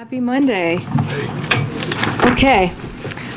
Happy Monday. Okay,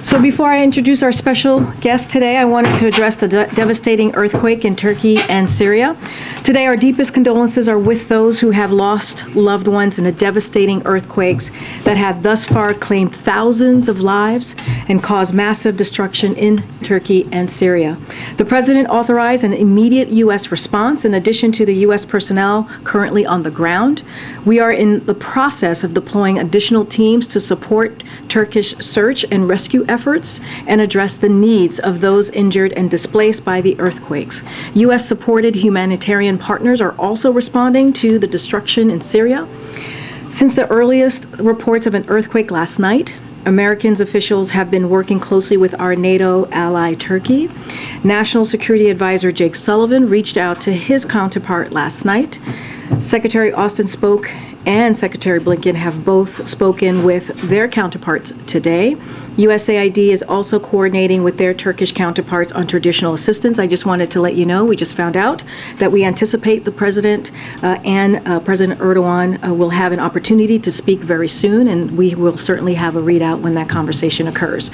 so before I introduce our special guest today, I wanted to address the devastating earthquake in Turkey and Syria. Today, our deepest condolences are with those who have lost loved ones in the devastating earthquakes that have thus far claimed thousands of lives and caused massive destruction in Turkey and Syria. The President authorized an immediate U.S. response in addition to the U.S. personnel currently on the ground. We are in the process of deploying additional teams to support Turkish search and rescue efforts and address the needs of those injured and displaced by the earthquakes. U.S.-supported humanitarian partners are also responding to the destruction in Syria. Since the earliest reports of an earthquake last night, American officials have been working closely with our NATO ally Turkey. National Security Advisor Jake Sullivan reached out to his counterpart last night. Secretary Austin spoke and Secretary Blinken have both spoken with their counterparts today. USAID is also coordinating with their Turkish counterparts on traditional assistance. I just wanted to let you know, we just found out that we anticipate the President and President Erdogan will have an opportunity to speak very soon, and we will certainly have a readout when that conversation occurs.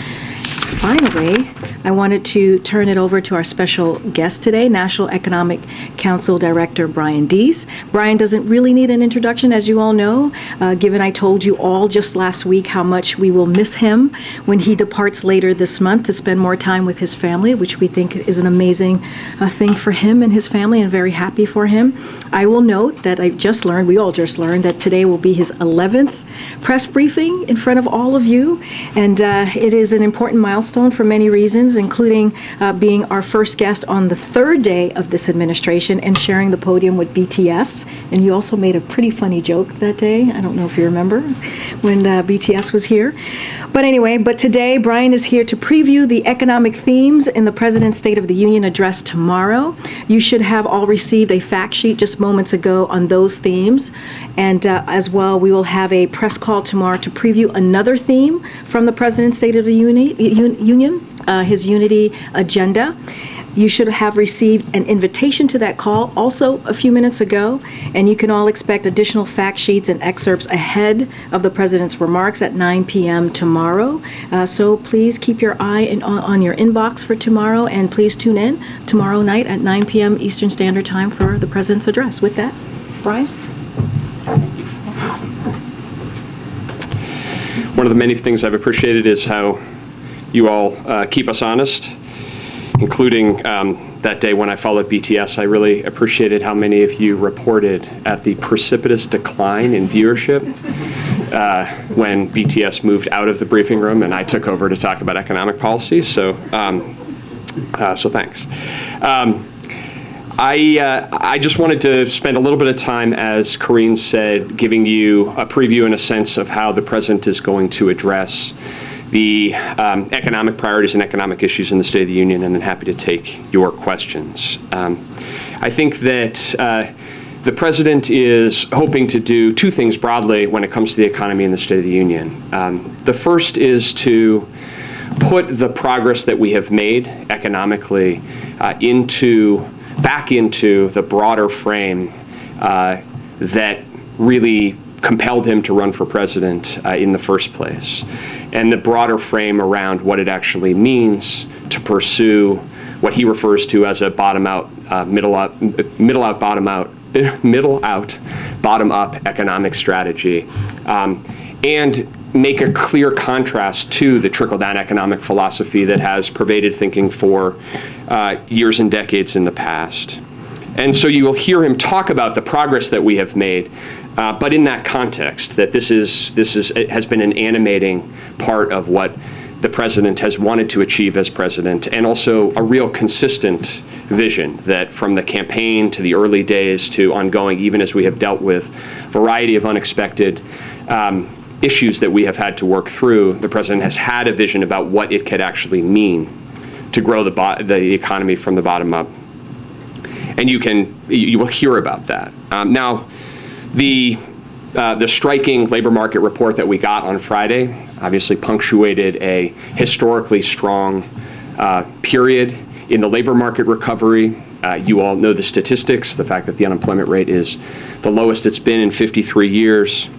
Finally, I wanted to turn it over to our special guest today, National Economic Council Director Brian Deese. Brian doesn't really need an introduction, as you all know, given I told you all just last week how much we will miss him when he departs later this month to spend more time with his family, which we think is an amazing thing for him and his family, and very happy for him. I will note that we all just learned that today will be his 11th press briefing in front of all of you, and it is an important milestone for many reasons, including being our first guest on the third day of this administration and sharing the podium with BTS. And you also made a pretty funny joke that day. I don't know if you remember when BTS was here. But anyway, today Brian is here to preview the economic themes in the President's State of the Union address tomorrow. You should have all received a fact sheet just moments ago on those themes. And as well, we will have a press call tomorrow to preview another theme from the President's State of the Union, his unity agenda. You should have received an invitation to that call also a few minutes ago, and you can all expect additional fact sheets and excerpts ahead of the President's remarks at 9 p.m. tomorrow. So please keep your eye on your inbox for tomorrow, and please tune in tomorrow night at 9 p.m. Eastern Standard Time for the President's address. With that, Brian? One of the many things I've appreciated is how you all keep us honest, including that day when I followed BTS. I really appreciated how many of you reported at the precipitous decline in viewership when BTS moved out of the briefing room and I took over to talk about economic policy. So thanks. I just wanted to spend a little bit of time, as Karine said, giving you a preview and a sense of how the President is going to address the economic priorities and economic issues in the State of the Union, and then happy to take your questions. I think that the President is hoping to do two things broadly when it comes to the economy in the State of the Union. The first is to put the progress that we have made economically back into the broader frame that really compelled him to run for president in the first place, and the broader frame around what it actually means to pursue what he refers to as a bottom-out, bottom-up economic strategy, and make a clear contrast to the trickle-down economic philosophy that has pervaded thinking for years and decades in the past. And so you will hear him talk about the progress that we have made, but in that context, that it has been an animating part of what the President has wanted to achieve as president, and also a real consistent vision that from the campaign to the early days to ongoing, even as we have dealt with a variety of unexpected issues that we have had to work through, the President has had a vision about what it could actually mean to grow the economy from the bottom up. And you will hear about that. Now, the striking labor market report that we got on Friday obviously punctuated a historically strong period in the labor market recovery. You all know the statistics, the fact that the unemployment rate is the lowest it's been in 53 years.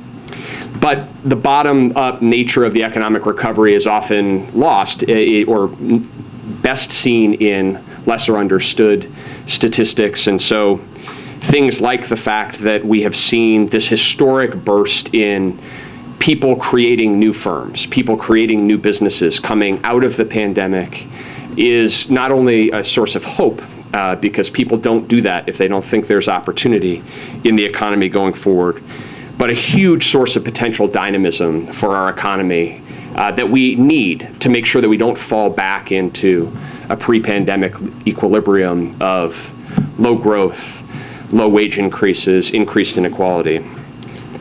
But the bottom-up nature of the economic recovery is often lost or best seen in lesser understood statistics. And so things like the fact that we have seen this historic burst in people creating new firms, people creating new businesses coming out of the pandemic is not only a source of hope, because people don't do that if they don't think there's opportunity in the economy going forward, but a huge source of potential dynamism for our economy that we need to make sure that we don't fall back into a pre-pandemic equilibrium of low growth, low wage increases, increased inequality.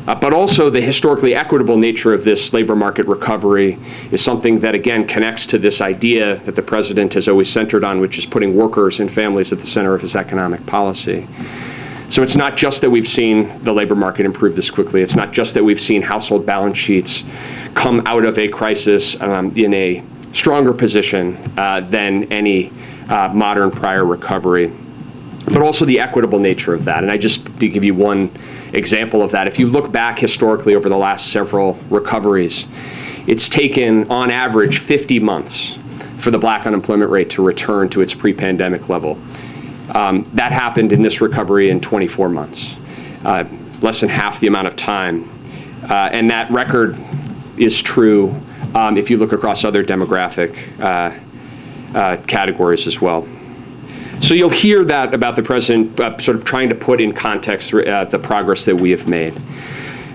But also the historically equitable nature of this labor market recovery is something that, again, connects to this idea that the president has always centered on, which is putting workers and families at the center of his economic policy. So it's not just that we've seen the labor market improve this quickly. It's not just that we've seen household balance sheets come out of a crisis in a stronger position than any modern prior recovery, but also the equitable nature of that. And I just to give you one example of that, if you look back historically over the last several recoveries, it's taken on average 50 months for the black unemployment rate to return to its pre-pandemic level. That happened in this recovery in 24 months, less than half the amount of time. And that record is true if you look across other demographic categories as well. So you'll hear that about the president sort of trying to put in context the progress that we have made.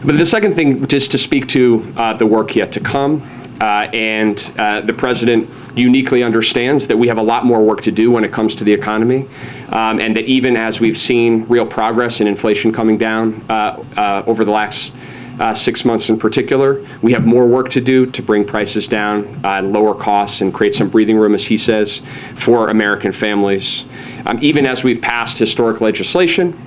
But the second thing is to speak to the work yet to come. And the president uniquely understands that we have a lot more work to do when it comes to the economy, and that even as we've seen real progress in inflation coming down over the last 6 months in particular, we have more work to do to bring prices down, lower costs, and create some breathing room, as he says, for American families. Even as we've passed historic legislation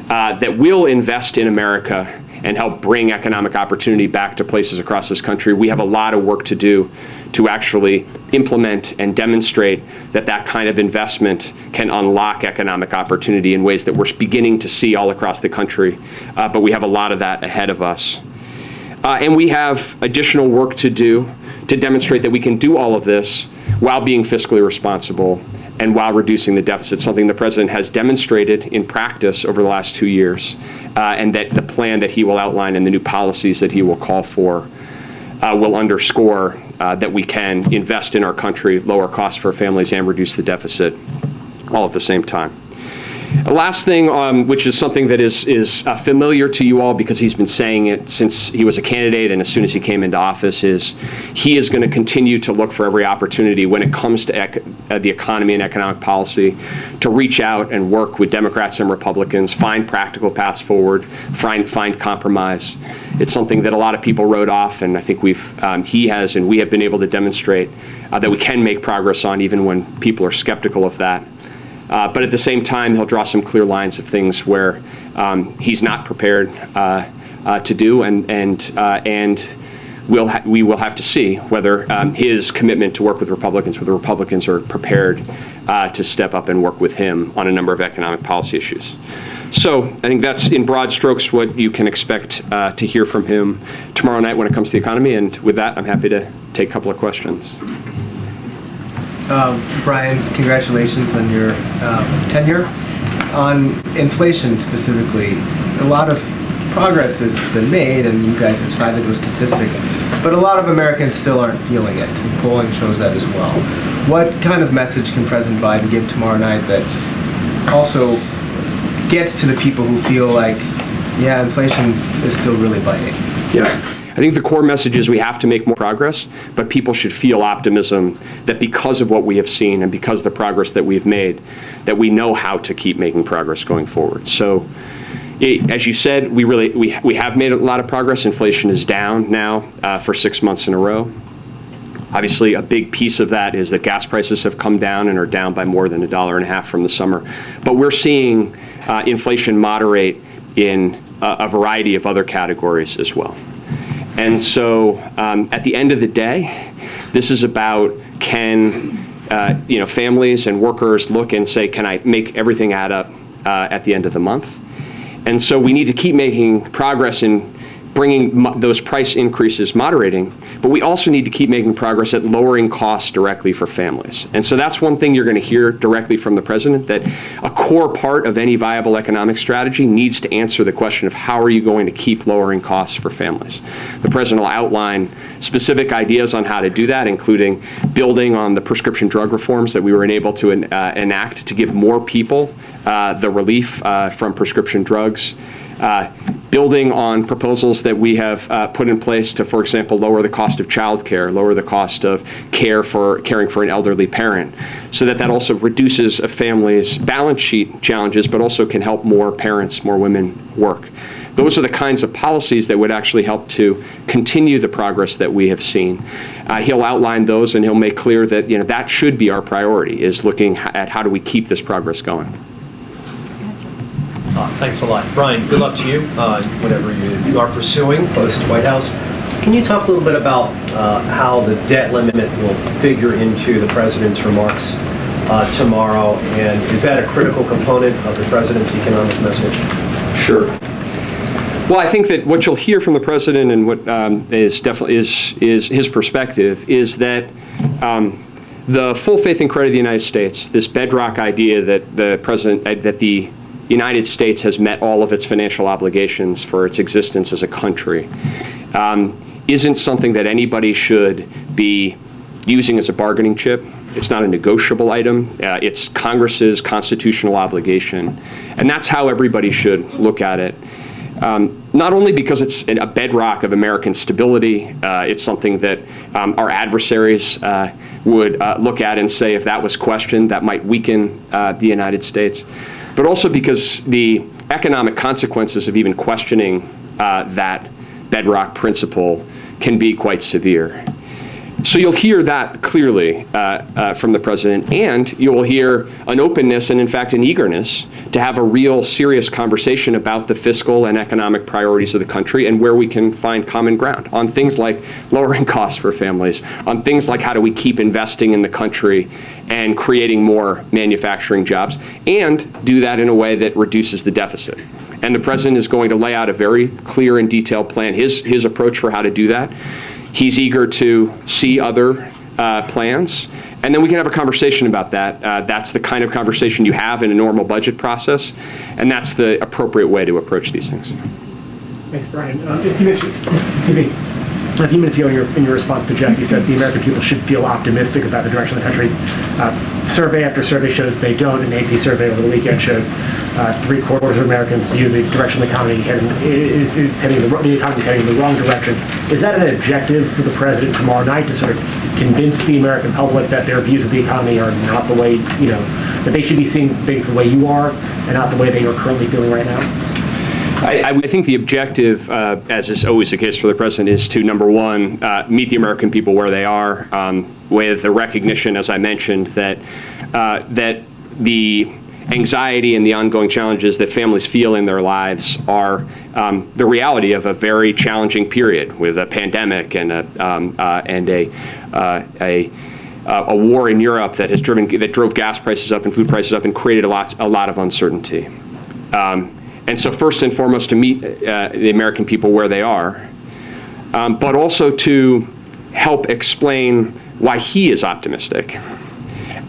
that will invest in America and help bring economic opportunity back to places across this country, we have a lot of work to do to actually implement and demonstrate that that kind of investment can unlock economic opportunity in ways that we're beginning to see all across the country, but we have a lot of that ahead of us. And we have additional work to do to demonstrate that we can do all of this while being fiscally responsible and while reducing the deficit, something the president has demonstrated in practice over the last 2 years, and that the plan that he will outline and the new policies that he will call for will underscore that we can invest in our country, lower costs for families, and reduce the deficit all at the same time. The last thing, which is something that is familiar to you all because he's been saying it since he was a candidate and as soon as he came into office, is he is going to continue to look for every opportunity when it comes to the economy and economic policy to reach out and work with Democrats and Republicans, find practical paths forward, find compromise. It's something that a lot of people wrote off, and I think he has and we have been able to demonstrate that we can make progress on even when people are skeptical of that. But at the same time, he'll draw some clear lines of things where he's not prepared to do, and we will have to see whether his commitment to work with Republicans, whether Republicans are prepared to step up and work with him on a number of economic policy issues. So I think that's, in broad strokes, what you can expect to hear from him tomorrow night when it comes to the economy. And with that, I'm happy to take a couple of questions. Brian, congratulations on your tenure. On inflation specifically, a lot of progress has been made, and you guys have cited those statistics, but a lot of Americans still aren't feeling it. Polling shows that as well. What kind of message can President Biden give tomorrow night that also gets to the people who feel like, yeah, inflation is still really biting? Yeah. I think the core message is we have to make more progress, but people should feel optimism that because of what we have seen and because of the progress that we've made, that we know how to keep making progress going forward. So, as you said, we have made a lot of progress. Inflation is down now for 6 months in a row. Obviously, a big piece of that is that gas prices have come down and are down by more than $1.50 from the summer. But we're seeing inflation moderate in a variety of other categories as well. And so at the end of the day, this is about can families and workers look and say, can I make everything add up at the end of the month? And so we need to keep making progress in bringing those price increases, moderating, but we also need to keep making progress at lowering costs directly for families. And so that's one thing you're going to hear directly from the president, that a core part of any viable economic strategy needs to answer the question of how are you going to keep lowering costs for families. The president will outline specific ideas on how to do that, including building on the prescription drug reforms that we were able to enact to give more people the relief from prescription drugs. Building on proposals that we have put in place to, for example, lower the cost of childcare, lower the cost of caring for an elderly parent, so that also reduces a family's balance sheet challenges, but also can help more parents, more women work. Those are the kinds of policies that would actually help to continue the progress that we have seen. He'll outline those, and he'll make clear that that should be our priority, is looking at how do we keep this progress going. Thanks a lot. Brian, good luck to you, whatever you are pursuing post-White House. Can you talk a little bit about how the debt limit will figure into the president's remarks tomorrow, and is that a critical component of the president's economic message? Sure. Well, I think that what you'll hear from the president, and what is definitely is his perspective, is that the full faith and credit of the United States, this bedrock idea that the United States has met all of its financial obligations for its existence as a country, isn't something that anybody should be using as a bargaining chip. It's not a negotiable item. It's Congress's constitutional obligation. And that's how everybody should look at it. Not only because it's a bedrock of American stability, it's something that our adversaries would look at and say if that was questioned, that might weaken the United States, but also because the economic consequences of even questioning that bedrock principle can be quite severe. So you'll hear that clearly from the president, and you will hear an openness and, in fact, an eagerness to have a real serious conversation about the fiscal and economic priorities of the country and where we can find common ground on things like lowering costs for families, on things like how do we keep investing in the country and creating more manufacturing jobs, and do that in a way that reduces the deficit. And the president is going to lay out a very clear and detailed plan, his approach for how to do that. He's eager to see other plans, and then we can have a conversation about that. That's the kind of conversation you have in a normal budget process, and that's the appropriate way to approach these things. Thanks, Brian. A few minutes ago in your response to Jeff, you said the American people should feel optimistic about the direction of the country. Survey after survey shows they don't. An AP survey over the weekend showed 3/4 of Americans view the direction of the economy is heading the economy is heading in the wrong direction. Is that an objective for the president tomorrow night, to sort of convince the American public that their views of the economy are not the way, that they should be seeing things the way you are and not the way they are currently feeling right now? I think the objective, as is always the case for the president, is to, number one, meet the American people where they are, with the recognition, as I mentioned, that the anxiety and the ongoing challenges that families feel in their lives are the reality of a very challenging period with a pandemic and a war in Europe that drove gas prices up and food prices up and created a lot of uncertainty. And so first and foremost, to meet the American people where they are, but also to help explain why he is optimistic,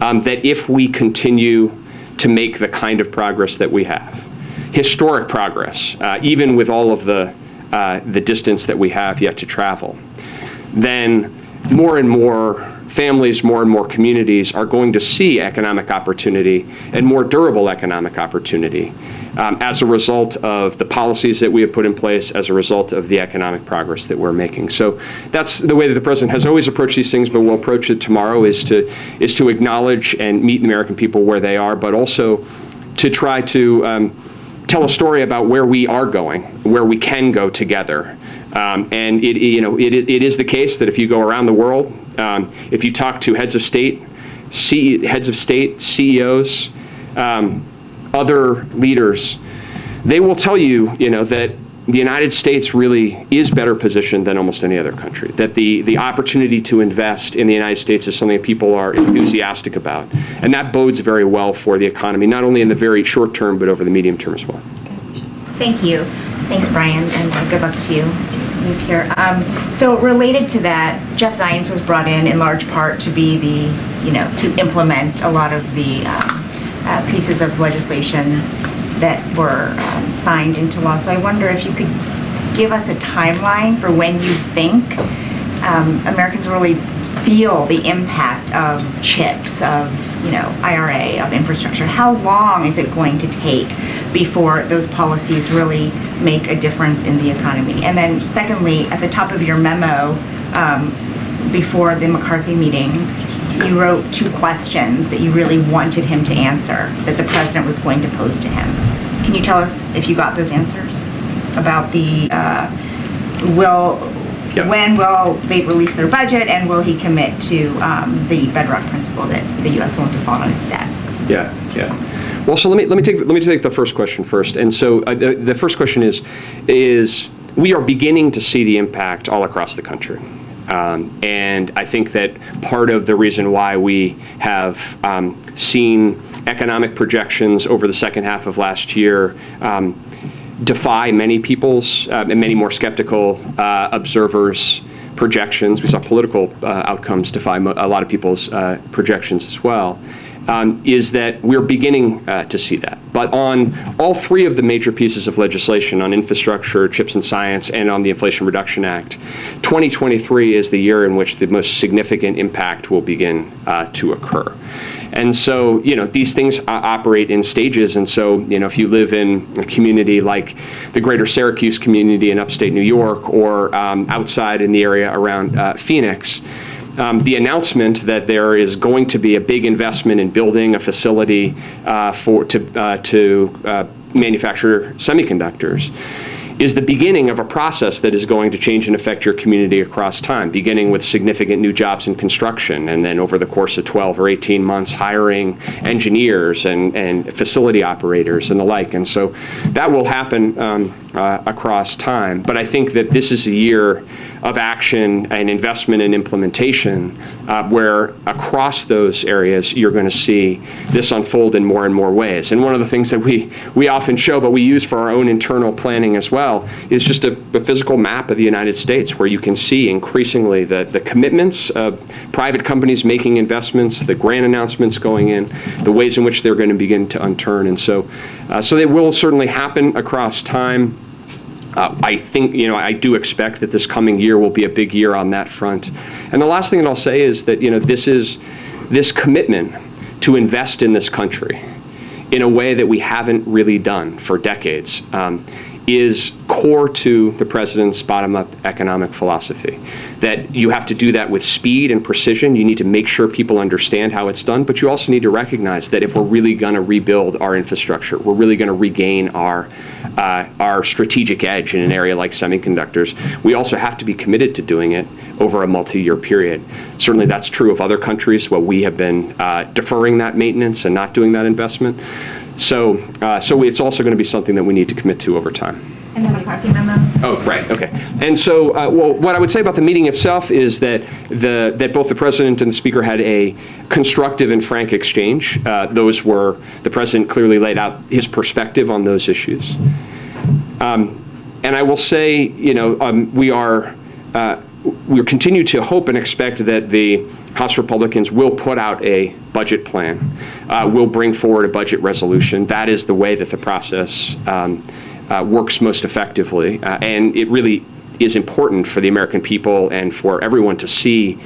that if we continue to make the kind of progress that we have, historic progress, even with all of the distance that we have yet to travel, then more and more families, more and more communities are going to see economic opportunity and more durable economic opportunity as a result of the policies that we have put in place, as a result of the economic progress that we're making. So that's the way that the president has always approached these things, but we'll approach it tomorrow is to acknowledge and meet the American people where they are, but also to try to tell a story about where we are going, where we can go together. And it is the case that if you go around the world, if you talk to heads of state, CEOs, other leaders, they will tell you, that the United States really is better positioned than almost any other country. That the opportunity to invest in the United States is something that people are enthusiastic about, and that bodes very well for the economy, not only in the very short term, but over the medium term as well. Thank you. Thanks, Brian, and good luck to you as you leave here. So related to that, Jeff Zients was brought in large part to be to implement a lot of the pieces of legislation that were signed into law. So I wonder if you could give us a timeline for when you think Americans really feel the impact of CHIPS, of IRA, of infrastructure. How long is it going to take before those policies really make a difference in the economy? And then secondly, at the top of your memo, before the McCarthy meeting, you wrote 2 questions that you really wanted him to answer, that the president was going to pose to him. Can you tell us if you got those answers about the when will they release their budget, and will he commit to the bedrock principle that the U.S. won't default on its debt? Yeah. Well, so let me take the first question first. And so the first question is we are beginning to see the impact all across the country. And I think that part of the reason why we have seen economic projections over the second half of last year defy many people's and many more skeptical observers' projections. We saw political outcomes defy a lot of people's projections as well. Is that we're beginning to see that. But on all 3 of the major pieces of legislation, on infrastructure, CHIPS and science, and on the Inflation Reduction Act, 2023 is the year in which the most significant impact will begin to occur. And so, these things operate in stages. And so, if you live in a community like the greater Syracuse community in upstate New York, or outside in the area around Phoenix, the announcement that there is going to be a big investment in building a facility to manufacture semiconductors is the beginning of a process that is going to change and affect your community across time, beginning with significant new jobs in construction, and then over the course of 12 or 18 months hiring engineers and facility operators and the like. And so that will happen across time. But I think that this is a year of action and investment and implementation where across those areas you're going to see this unfold in more and more ways. And one of the things that we often show, but we use for our own internal planning as well, is just a physical map of the United States where you can see increasingly the commitments of private companies making investments, the grant announcements going in, the ways in which they're going to begin to unturn. And so it will certainly happen across time. I think, I do expect that this coming year will be a big year on that front. And the last thing that I'll say is that, this commitment to invest in this country in a way that we haven't really done for decades is core to the president's bottom-up economic philosophy. That you have to do that with speed and precision. You need to make sure people understand how it's done, but you also need to recognize that if we're really going to rebuild our infrastructure, we're really going to regain our strategic edge in an area like semiconductors, we also have to be committed to doing it over a multi-year period. Certainly that's true of other countries where we have been deferring that maintenance and not doing that investment. So it's also going to be something that we need to commit to over time. And the McCarthy memo? Oh, right, okay. And so, what I would say about the meeting itself is that that both the president and the speaker had a constructive and frank exchange. The president clearly laid out his perspective on those issues. And I will say, we continue to hope and expect that the House Republicans will put out a budget plan, will bring forward a budget resolution. That is the way that the process works most effectively. And it really is important for the American people and for everyone to see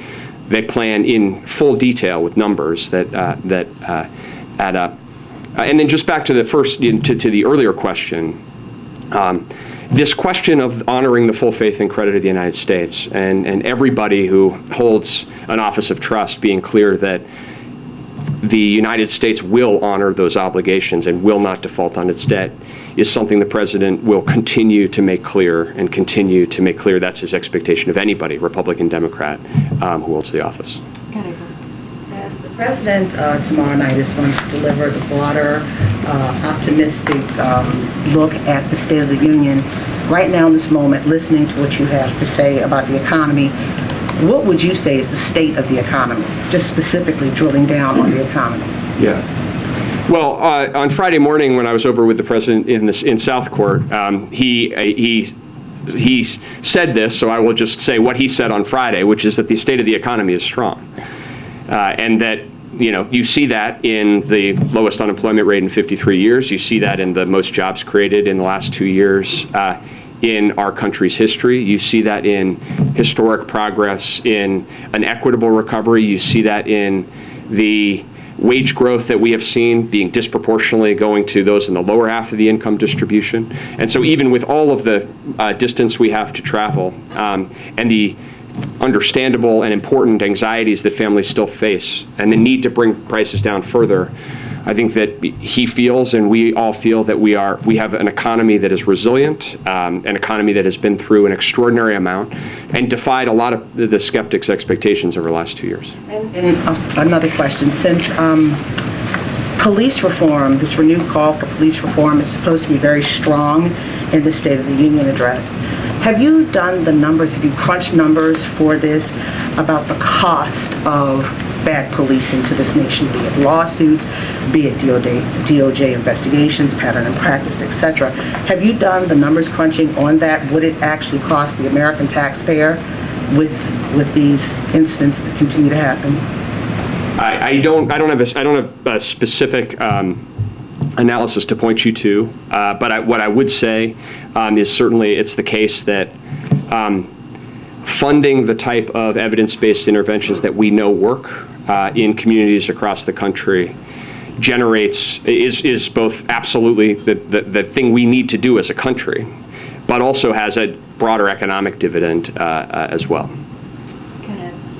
the plan in full detail with numbers that add up. And then just back to the first, to the earlier question, this question of honoring the full faith and credit of the United States and everybody who holds an office of trust being clear that the United States will honor those obligations and will not default on its debt is something the president will continue to make clear and continue to make clear. That's his expectation of anybody, Republican, Democrat, who holds the office. As the president tomorrow night is going to deliver the broader, optimistic look at the State of the Union, right now in this moment, listening to what you have to say about the economy, what would you say is the state of the economy? Just specifically drilling down on the economy. Yeah. Well, on Friday morning when I was over with the president in South Court, he said this, so I will just say what he said on Friday, which is that the state of the economy is strong, and that you see that in the lowest unemployment rate in 53 years. You see that in the most jobs created in the last 2 years in our country's history. You see that in historic progress in an equitable recovery. You see that in the wage growth that we have seen being disproportionately going to those in the lower half of the income distribution. And so even with all of the distance we have to travel and the understandable and important anxieties that families still face and the need to bring prices down further, I think that he feels and we all feel that we have an economy that is resilient, an economy that has been through an extraordinary amount and defied a lot of the skeptics' expectations over the last 2 years. And another question, since police reform, this renewed call for police reform is supposed to be very strong in the State of the Union address, have you done the numbers, have you crunched numbers for this about the cost of bad policing to this nation, be it lawsuits, be it DOJ investigations, pattern and practice, etc.? Have you done the numbers crunching on that? Would it actually cost the American taxpayer with these incidents that continue to happen? I don't have a specific analysis to point you to, but what I would say is certainly it's the case that funding the type of evidence-based interventions that we know work in communities across the country is both absolutely the thing we need to do as a country, but also has a broader economic dividend as well.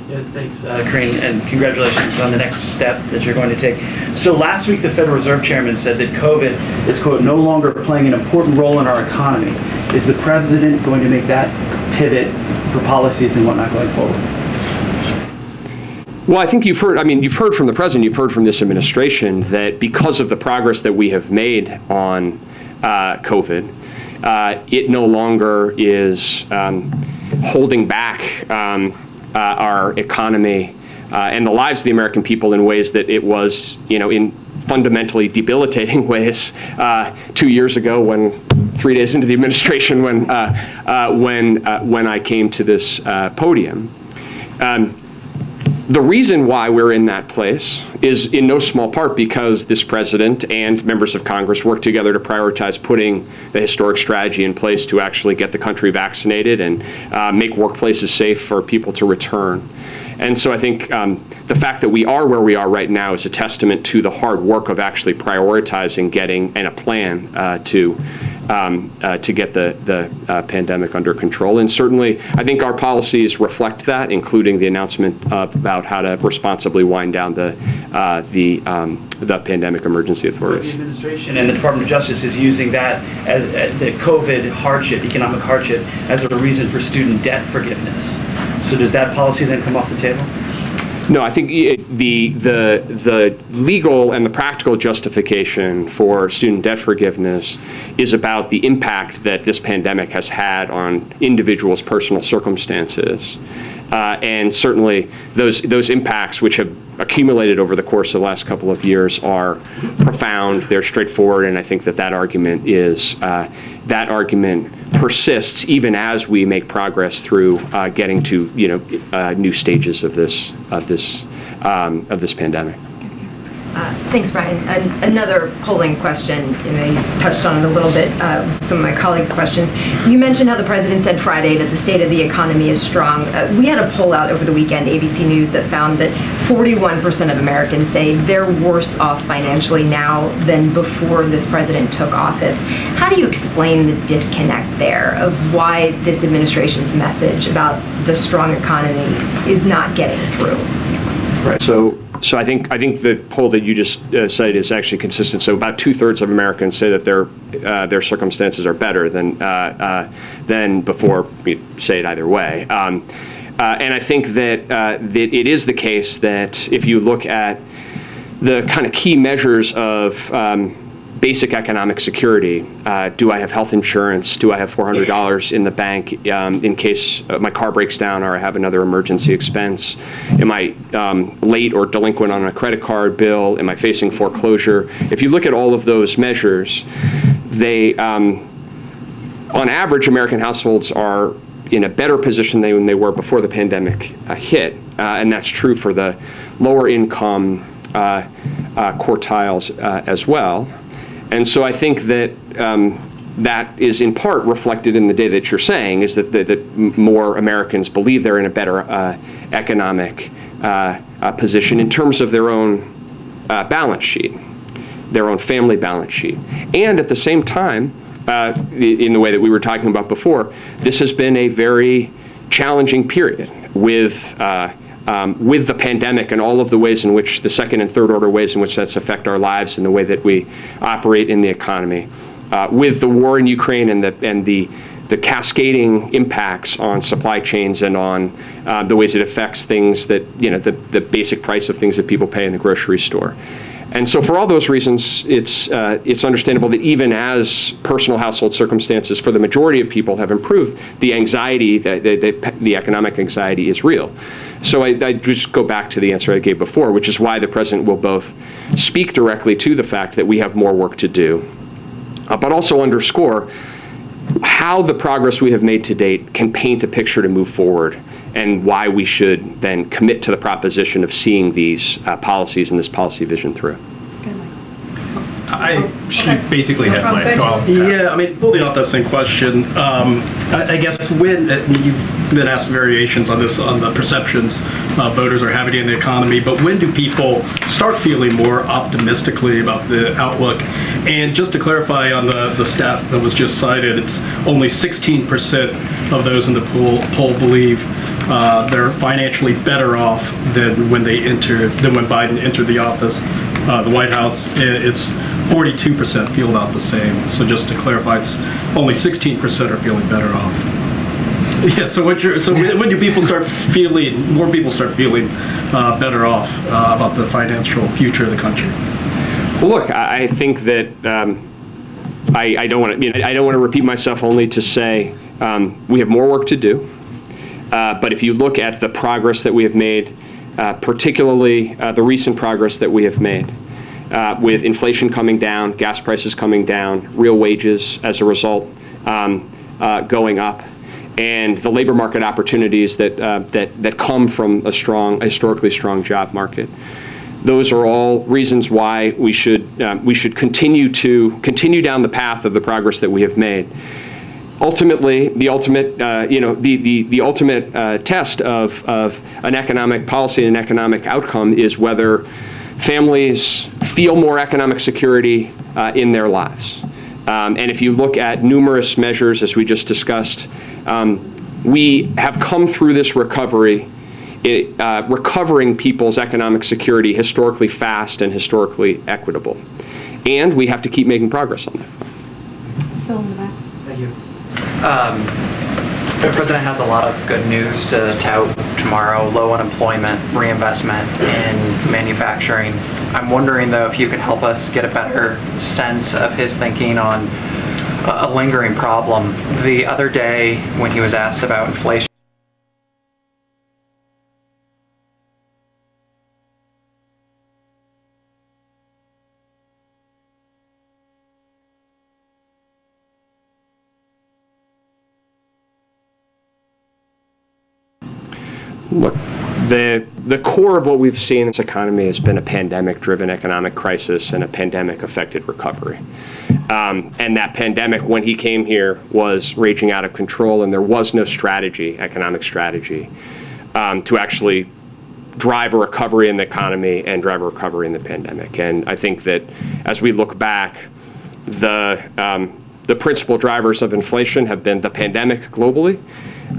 Yeah, thanks, Karine, and congratulations on the next step that you're going to take. So last week, the Federal Reserve Chairman said that COVID is, quote, no longer playing an important role in our economy. Is the president going to make that pivot for policies and whatnot going forward? Well, I think you've heard from the president, you've heard from this administration that because of the progress that we have made on COVID, it no longer is holding back our economy and the lives of the American people in ways that it was, in fundamentally debilitating ways 2 years ago, when 3 days into the administration, when I came to this podium. The reason why we're in that place is in no small part because this president and members of Congress worked together to prioritize putting the historic strategy in place to actually get the country vaccinated and make workplaces safe for people to return. And so I think the fact that we are where we are right now is a testament to the hard work of actually prioritizing getting and a plan to get the pandemic under control. And certainly, I think our policies reflect that, including the announcement about how to responsibly wind down the pandemic emergency authorities. The administration and the Department of Justice is using that as the COVID hardship, economic hardship, as a reason for student debt forgiveness. So does that policy then come off the table? No, I think the legal and the practical justification for student debt forgiveness is about the impact that this pandemic has had on individuals' personal circumstances. And certainly those impacts, which have accumulated over the course of the last couple of years, are profound, they're straightforward, and I think that argument persists even as we make progress through getting to new stages of this pandemic. Thanks, Brian. Another polling question, you touched on it a little bit with some of my colleagues' questions. You mentioned how the president said Friday that the state of the economy is strong. We had a poll out over the weekend, ABC News, that found that 41% of Americans say they're worse off financially now than before this president took office. How do you explain the disconnect there of why this administration's message about the strong economy is not getting through? Right. So I think the poll that you just cited is actually consistent. So about 2/3 of Americans say that their circumstances are better than before. Say it either way. And I think that it is the case that if you look at the kind of key measures of basic economic security. Do I have health insurance? Do I have $400 in the bank in case my car breaks down or I have another emergency expense? Am I late or delinquent on a credit card bill? Am I facing foreclosure? If you look at all of those measures, they, on average, American households are in a better position than they were before the pandemic hit, and that's true for the lower income quartiles as well. And so I think that that is in part reflected in the data that you're saying, is that more Americans believe they're in a better economic position in terms of their own balance sheet, their own family balance sheet. And at the same time, in the way that we were talking about before, this has been a very challenging period with the pandemic and all of the ways in which the second and third order ways in which that's affect our lives and the way that we operate in the economy, with the war in Ukraine and the cascading impacts on supply chains and on the ways it affects things that, the basic price of things that people pay in the grocery store. And so for all those reasons, it's understandable that even as personal household circumstances for the majority of people have improved, the anxiety, the economic anxiety is real. So I just go back to the answer I gave before, which is why the president will both speak directly to the fact that we have more work to do, but also underscore how the progress we have made to date can paint a picture to move forward, and why we should then commit to the proposition of seeing these policies and this policy vision through. She basically had mine, so I'll... Yeah, I mean, building off that same question, I guess when you've been asked variations on this, on the perceptions voters are having in the economy, but when do people start feeling more optimistically about the outlook? And just to clarify on the stat that was just cited, it's only 16% of those in the poll believe they're financially better off than when Biden entered the office, the White House. It's 42% feel about the same. So just to clarify, it's only 16% are feeling better off. Yeah. So when do people start feeling? More people start feeling better off about the financial future of the country. Well, look, I think that I don't want to repeat myself, only to say we have more work to do. But if you look at the progress that we have made, particularly the recent progress that we have made, with inflation coming down, gas prices coming down, real wages as a result going up, and the labor market opportunities that come from a historically strong job market. Those are all reasons why we should continue down the path of the progress that we have made. Ultimately, the ultimate test of an economic policy and an economic outcome is whether families feel more economic security in their lives. And if you look at numerous measures, as we just discussed, we have come through this recovery, recovering people's economic security historically fast and historically equitable. And we have to keep making progress on that. Phil in the back. Thank you. The president has a lot of good news to tout tomorrow: low unemployment, reinvestment in manufacturing. I'm wondering, though, if you could help us get a better sense of his thinking on a lingering problem. The other day, when he was asked about inflation, look, the core of what we've seen in this economy has been a pandemic-driven economic crisis and a pandemic-affected recovery. And that pandemic, when he came here, was raging out of control, and there was no strategy, economic strategy, to actually drive a recovery in the economy and drive a recovery in the pandemic. And I think that as we look back, the principal drivers of inflation have been the pandemic globally,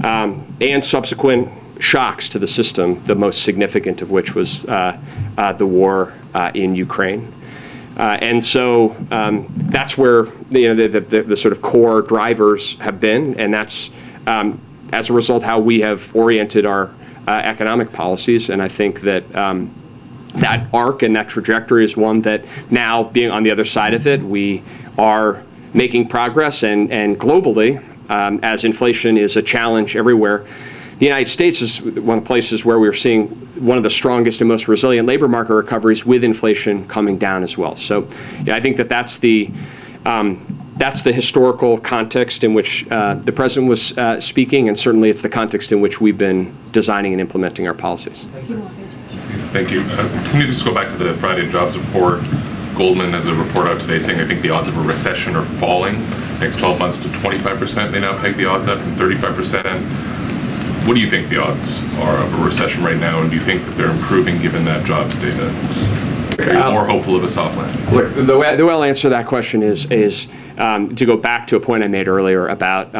and subsequent shocks to the system, the most significant of which was the war in Ukraine. And so that's where the sort of core drivers have been, and that's as a result how we have oriented our economic policies. And I think that that arc and that trajectory is one that now, being on the other side of it, we are making progress, and globally, as inflation is a challenge everywhere, the United States is one of the places where we're seeing one of the strongest and most resilient labor market recoveries with inflation coming down as well. So yeah, I think that that's the historical context in which the president was speaking, and certainly it's the context in which we've been designing and implementing our policies. Thank you. Can you just go back to the Friday jobs report? Goldman has a report out today saying I think the odds of a recession are falling next 12 months to 25%. They now peg the odds up from 35%. What do you think the odds are of a recession right now, and do you think that they're improving given that jobs data? Are you more hopeful of a soft landing? Look, the way I'll answer that question is to go back to a point I made earlier about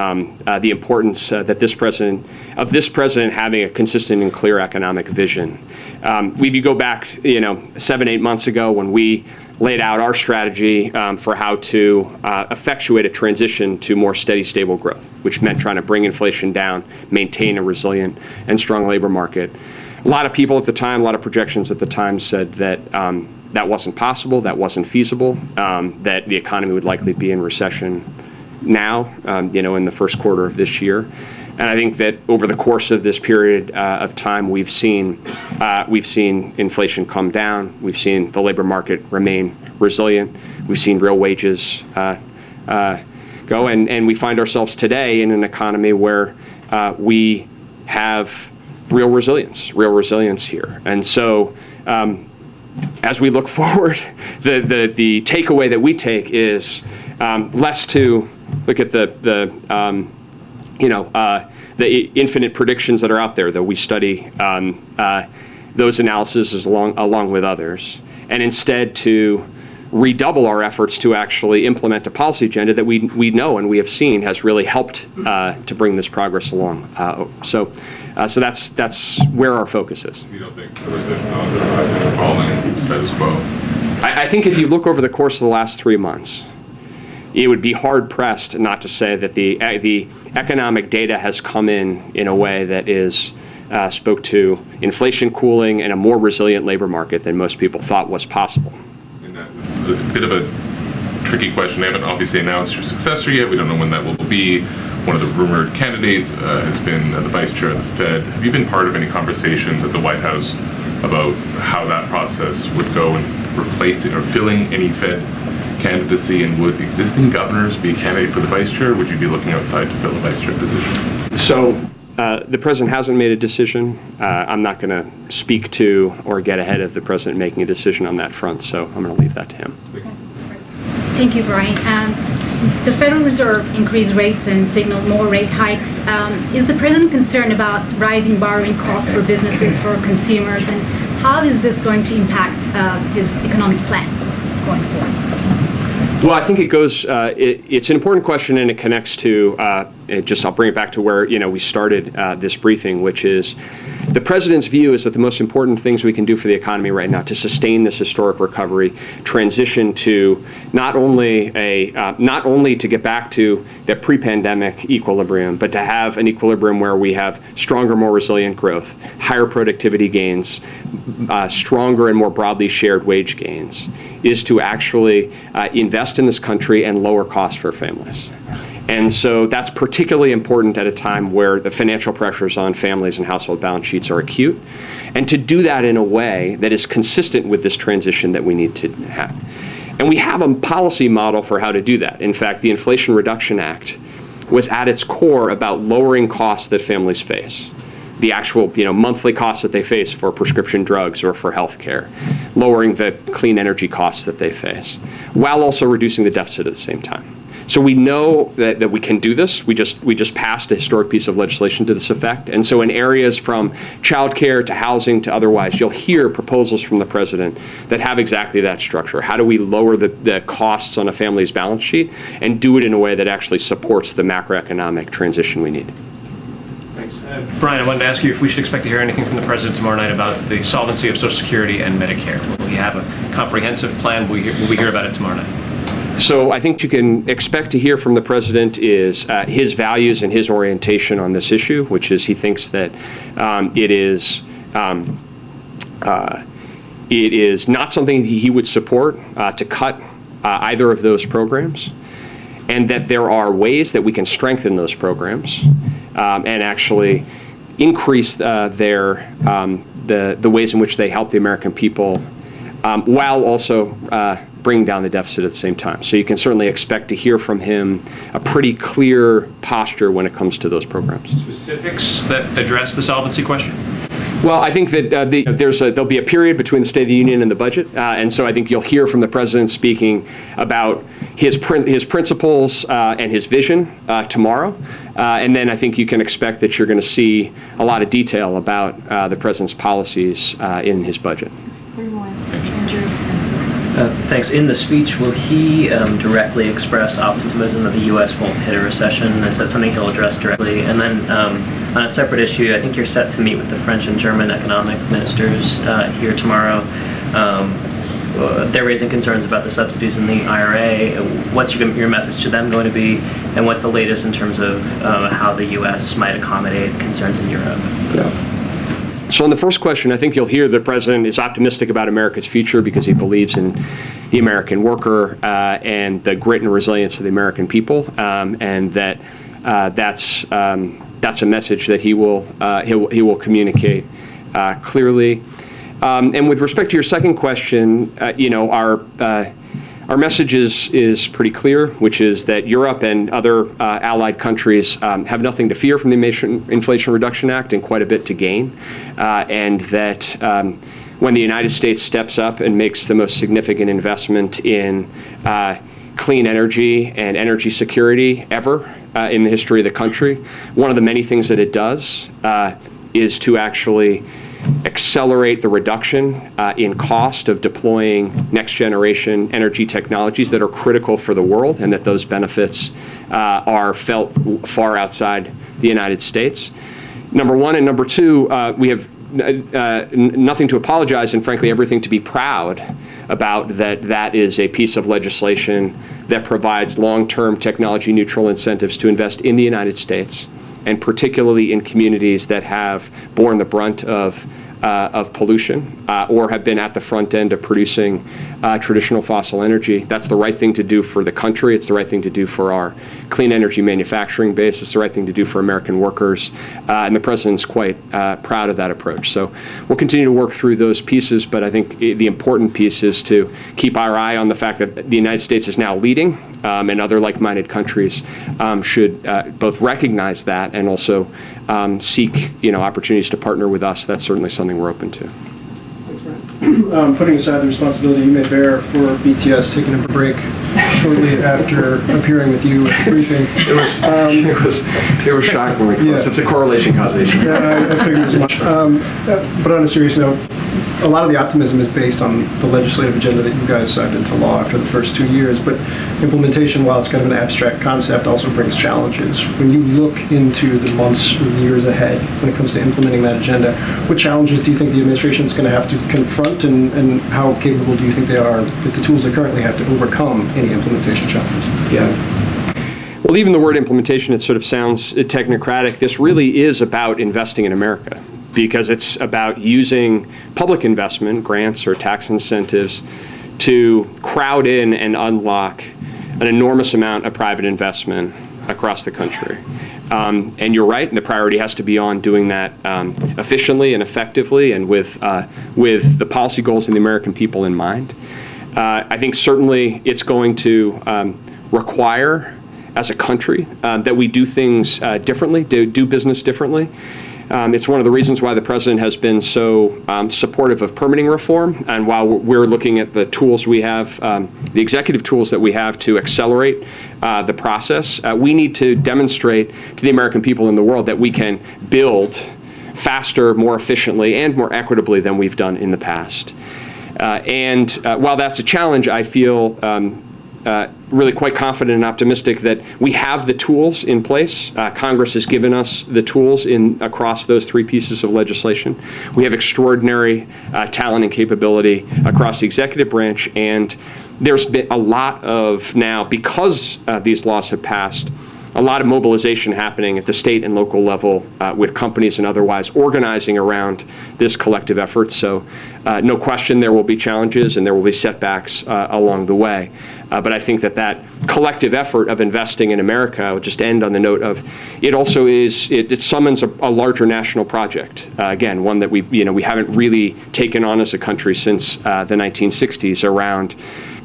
the importance that this president having a consistent and clear economic vision. If you go back, 7-8 months ago when we laid out our strategy for how to effectuate a transition to more steady, stable growth, which meant trying to bring inflation down, maintain a resilient and strong labor market. A lot of people at the time, a lot of projections at the time said that that wasn't possible, that wasn't feasible, that the economy would likely be in recession now, in the first quarter of this year. And I think that over the course of this period of time, we've seen inflation come down. We've seen the labor market remain resilient. We've seen real wages go, and we find ourselves today in an economy where we have real resilience here. And so, as we look forward, the takeaway that we take is less to look at the infinite predictions that are out there, though we study those analyses along with others, and instead to redouble our efforts to actually implement a policy agenda that we know and we have seen has really helped to bring this progress along. So that's where our focus is. You don't think the recession odds are rising or falling, status quo? I think if you look over the course of the last 3 months, it would be hard-pressed not to say that the economic data has come in a way that is spoke to inflation cooling and a more resilient labor market than most people thought was possible. It's a bit of a tricky question. They haven't obviously announced your successor yet. We don't know when that will be. One of the rumored candidates has been the vice chair of the Fed. Have you been part of any conversations at the White House about how that process would go in replacing or filling any Fed candidacy, and would existing governors be a candidate for the vice chair, or would you be looking outside to fill the vice chair position? So the president hasn't made a decision. I'm not going to speak to or get ahead of the president making a decision on that front, so I'm going to leave that to him. Thank you, Brian. The Federal Reserve increased rates and signaled more rate hikes. Is the president concerned about rising borrowing costs for businesses, for consumers, and how is this going to impact his economic plan going forward? Well, I think it goes. It's an important question, and it connects to. I'll bring it back to where we started this briefing, which is the president's view is that the most important things we can do for the economy right now to sustain this historic recovery, transition to not only to get back to the pre-pandemic equilibrium, but to have an equilibrium where we have stronger, more resilient growth, higher productivity gains, stronger and more broadly shared wage gains, is to actually invest in this country and lower costs for families. And so that's particularly important at a time where the financial pressures on families and household balance sheets are acute, and to do that in a way that is consistent with this transition that we need to have. And we have a policy model for how to do that. In fact, the Inflation Reduction Act was at its core about lowering costs that families face. The actual monthly costs that they face for prescription drugs or for health care, lowering the clean energy costs that they face, while also reducing the deficit at the same time. So we know that we can do this. We just passed a historic piece of legislation to this effect. And so in areas from childcare to housing to otherwise, you'll hear proposals from the president that have exactly that structure. How do we lower the costs on a family's balance sheet and do it in a way that actually supports the macroeconomic transition we need? Thanks. Brian, I wanted to ask you if we should expect to hear anything from the president tomorrow night about the solvency of Social Security and Medicare. Will he have a comprehensive plan? Will we hear about it tomorrow night? So I think you can expect to hear from the president is his values and his orientation on this issue, which is he thinks that it is It is not something he would support to cut either of those programs, and that there are ways that we can strengthen those programs and actually increase the ways in which they help the American people while also bringing down the deficit at the same time. So you can certainly expect to hear from him a pretty clear posture when it comes to those programs. Specifics that address the solvency question? Well, I think that there'll be a period between the State of the Union and the budget, and so I think you'll hear from the President speaking about his principles and his vision tomorrow, and then I think you can expect that you're going to see a lot of detail about the President's policies in his budget. Thanks. In the speech, will he directly express optimism that the U.S. won't hit a recession? Is that something he'll address directly? And then on a separate issue, I think you're set to meet with the French and German economic ministers here tomorrow. They're raising concerns about the subsidies in the IRA. What's your message to them going to be? And what's the latest in terms of how the U.S. might accommodate concerns in Europe? Yeah. So on the first question, I think you'll hear the President is optimistic about America's future because he believes in the American worker and the grit and resilience of the American people, and that that's a message that he will communicate clearly. And with respect to your second question, our message is pretty clear, which is that Europe and other allied countries have nothing to fear from the Inflation Reduction Act and quite a bit to gain, and that when the United States steps up and makes the most significant investment in clean energy and energy security ever in the history of the country, one of the many things that it does is to actually accelerate the reduction in cost of deploying next-generation energy technologies that are critical for the world, and that those benefits are felt far outside the United States. Number one, and number two, we have nothing to apologize and frankly everything to be proud about that is a piece of legislation that provides long-term technology-neutral incentives to invest in the United States, and particularly in communities that have borne the brunt of pollution or have been at the front end of producing traditional fossil energy. That's the right thing to do for the country. It's the right thing to do for our clean energy manufacturing base. It's the right thing to do for American workers. And the President's quite proud of that approach. So we'll continue to work through those pieces, but I think the important piece is to keep our eye on the fact that the United States is now leading, and other like-minded countries should both recognize that and also seek opportunities to partner with us. That's certainly something we're open to. Thanks, Brian. Putting aside the responsibility you may bear for BTS taking a break shortly after appearing with you at the briefing. It was shockingly close. Yeah. It's a correlation causation. Yeah, I figured as much. But on a serious note, a lot of the optimism is based on the legislative agenda that you guys signed into law after the first 2 years, but implementation, while it's kind of an abstract concept, also brings challenges. When you look into the months or years ahead when it comes to implementing that agenda, what challenges do you think the administration is going to have to confront, and how capable do you think they are with the tools they currently have to overcome any implementation challenges? Yeah. Well, even the word implementation, it sort of sounds technocratic. This really is about investing in America, because it's about using public investment, grants or tax incentives, to crowd in and unlock an enormous amount of private investment across the country. And you're right, the priority has to be on doing that efficiently and effectively and with the policy goals of the American people in mind. I think certainly it's going to require, as a country, that we do things differently, do business differently. It's one of the reasons why the President has been so supportive of permitting reform, and while we're looking at the tools we have, the executive tools that we have to accelerate the process, we need to demonstrate to the American people in the world that we can build faster, more efficiently, and more equitably than we've done in the past. And while that's a challenge, I feel really quite confident and optimistic that we have the tools in place. Congress has given us the tools across those three pieces of legislation. We have extraordinary talent and capability across the executive branch, and there's been a lot of now, because these laws have passed, a lot of mobilization happening at the state and local level with companies and otherwise organizing around this collective effort. So no question there will be challenges and there will be setbacks along the way. But I think that collective effort of investing in America, I would just end on the note of, it also is, it summons a larger national project. Again, one that we haven't really taken on as a country since the 1960s, around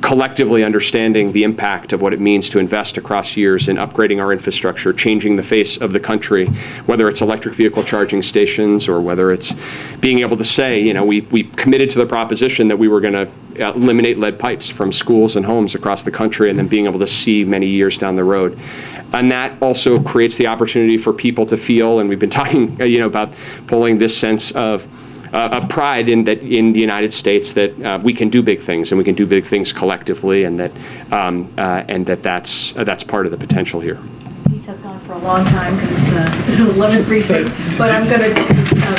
collectively understanding the impact of what it means to invest across years in upgrading our infrastructure, changing the face of the country, whether it's electric vehicle charging stations or whether it's being able to say, we committed to the proposition that we were going to eliminate lead pipes from schools and homes across the country, and then being able to see many years down the road. And that also creates the opportunity for people to feel, and we've been talking about pulling this sense of pride in the United States, that we can do big things and we can do big things collectively, and that's part of the potential here. This has gone for a long time because this is 11th briefing, but I'm going to...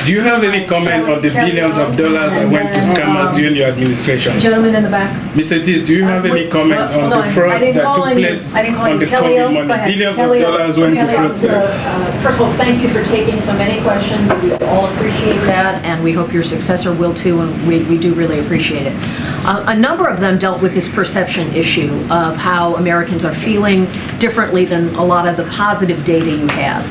do you have any comment on the billions of dollars that went to scammers during your administration? Gentleman in the back. Mr. Tees, do you have any comment on the fraud that took place on the COVID money? Billions of dollars went to fraudsters. First of all, thank you for taking so many questions. We all appreciate that, and we hope your successor will too, and we do really appreciate it. A number of them dealt with this perception issue of how Americans are feeling differently than a lot of the positive data you have.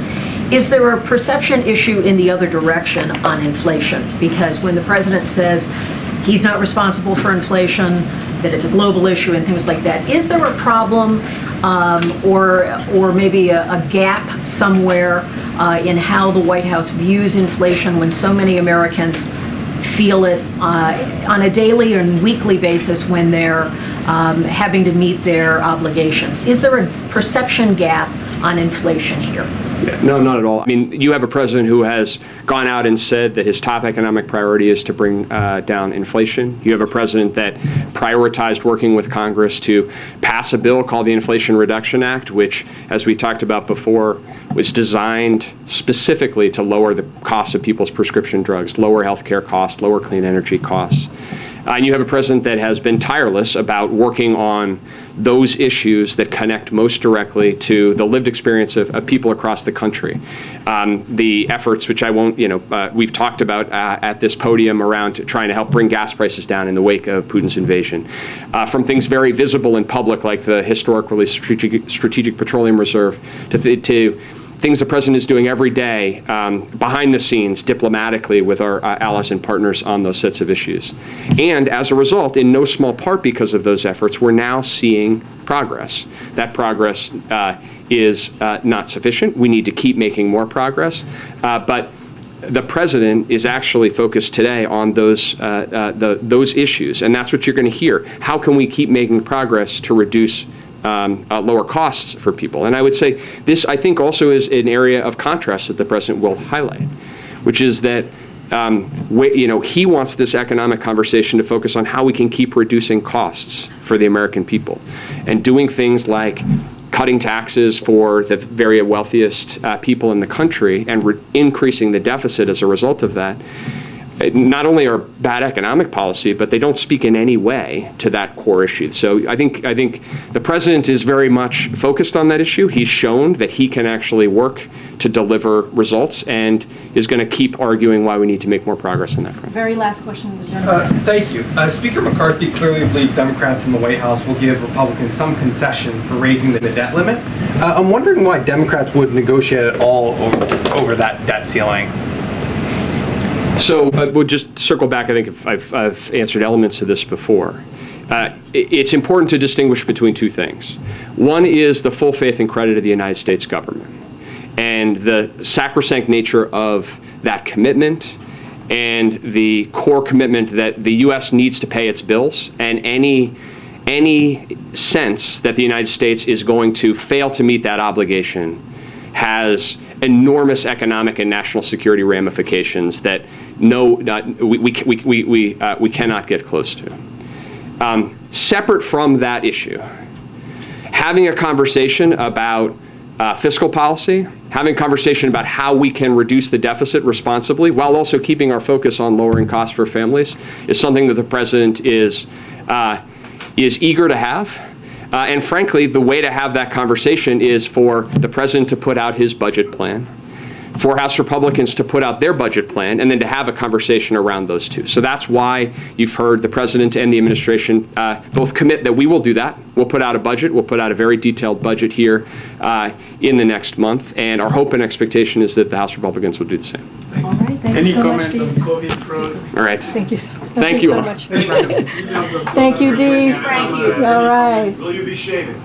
Is there a perception issue in the other direction on inflation? Because when the president says he's not responsible for inflation, that it's a global issue and things like that, is there a problem or maybe a gap somewhere in how the White House views inflation when so many Americans feel it on a daily and weekly basis when they're having to meet their obligations? Is there a perception gap on inflation here? No, not at all. I mean, you have a president who has gone out and said that his top economic priority is to bring down inflation. You have a president that prioritized working with Congress to pass a bill called the Inflation Reduction Act, which, as we talked about before, was designed specifically to lower the cost of people's prescription drugs, lower healthcare costs, lower clean energy costs. And you have a president that has been tireless about working on those issues that connect most directly to the lived experience of people across the country. The efforts, which I won't, we've talked about at this podium around trying to help bring gas prices down in the wake of Putin's invasion. From things very visible in public, like the historically strategic petroleum reserve, to things the president is doing every day behind the scenes diplomatically with our allies and partners on those sets of issues. And as a result, in no small part because of those efforts, we're now seeing progress. That progress is not sufficient. We need to keep making more progress. But the president is actually focused today on those issues, and that's what you're going to hear. How can we keep making progress to reduce lower costs for people? And I would say this, I think, also is an area of contrast that the president will highlight, which is that he wants this economic conversation to focus on how we can keep reducing costs for the American people, and doing things like cutting taxes for the very wealthiest people in the country and increasing the deficit as a result of that. Not only are bad economic policy, but they don't speak in any way to that core issue. So I think the president is very much focused on that issue. He's shown that he can actually work to deliver results, and is going to keep arguing why we need to make more progress on that front. Very last question, the gentleman. Thank you. Speaker McCarthy clearly believes Democrats in the White House will give Republicans some concession for raising the debt limit. I'm wondering why Democrats would negotiate at all over that debt ceiling. So we'll just circle back. I think I've answered elements of this before. It's important to distinguish between two things. One is the full faith and credit of the United States government, and the sacrosanct nature of that commitment, and the core commitment that the U.S. needs to pay its bills, and any sense that the United States is going to fail to meet that obligation has enormous economic and national security ramifications that we cannot get close to. Separate from that issue, having a conversation about fiscal policy, having a conversation about how we can reduce the deficit responsibly while also keeping our focus on lowering costs for families, is something that the president is eager to have. And frankly, the way to have that conversation is for the president to put out his budget plan, for House Republicans to put out their budget plan, and then to have a conversation around those two. So that's why you've heard the president and the administration both commit that we will do that. We'll put out a budget. We'll put out a very detailed budget here in the next month. And our hope and expectation is that the House Republicans will do the same. All right, thank you so much, Dees. COVID fraud? All right. Thank you. Thank you so all. much. Thank you, Dees. Thank you. All right. Will you be shaving?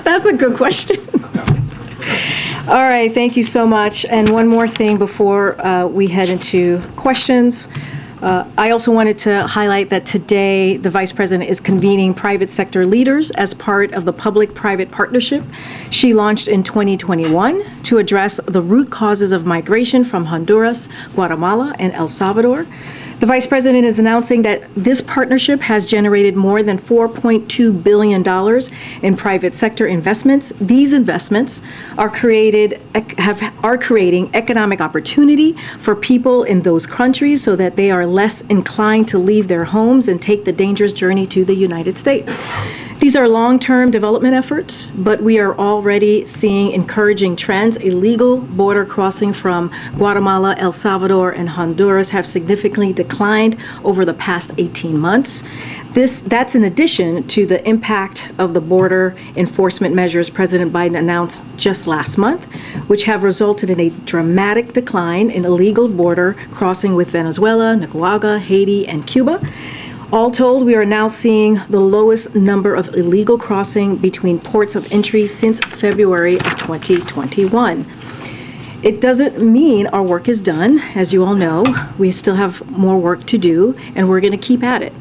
That's a good question. All right, thank you so much. And one more thing before we head into questions. I also wanted to highlight that today the Vice President is convening private sector leaders as part of the public-private partnership she launched in 2021 to address the root causes of migration from Honduras, Guatemala, and El Salvador. The Vice President is announcing that this partnership has generated more than $4.2 billion in private sector investments. These investments are creating economic opportunity for people in those countries so that they are less inclined to leave their homes and take the dangerous journey to the United States. These are long-term development efforts, but we are already seeing encouraging trends. Illegal border crossing from Guatemala, El Salvador, and Honduras have significantly declined over the past 18 months. That's in addition to the impact of the border enforcement measures President Biden announced just last month, which have resulted in a dramatic decline in illegal border crossing with Venezuela, Nicaragua, Haiti, and Cuba. All told, we are now seeing the lowest number of illegal crossing between ports of entry since February of 2021. It doesn't mean our work is done. As you all know, we still have more work to do, and we're going to keep at it.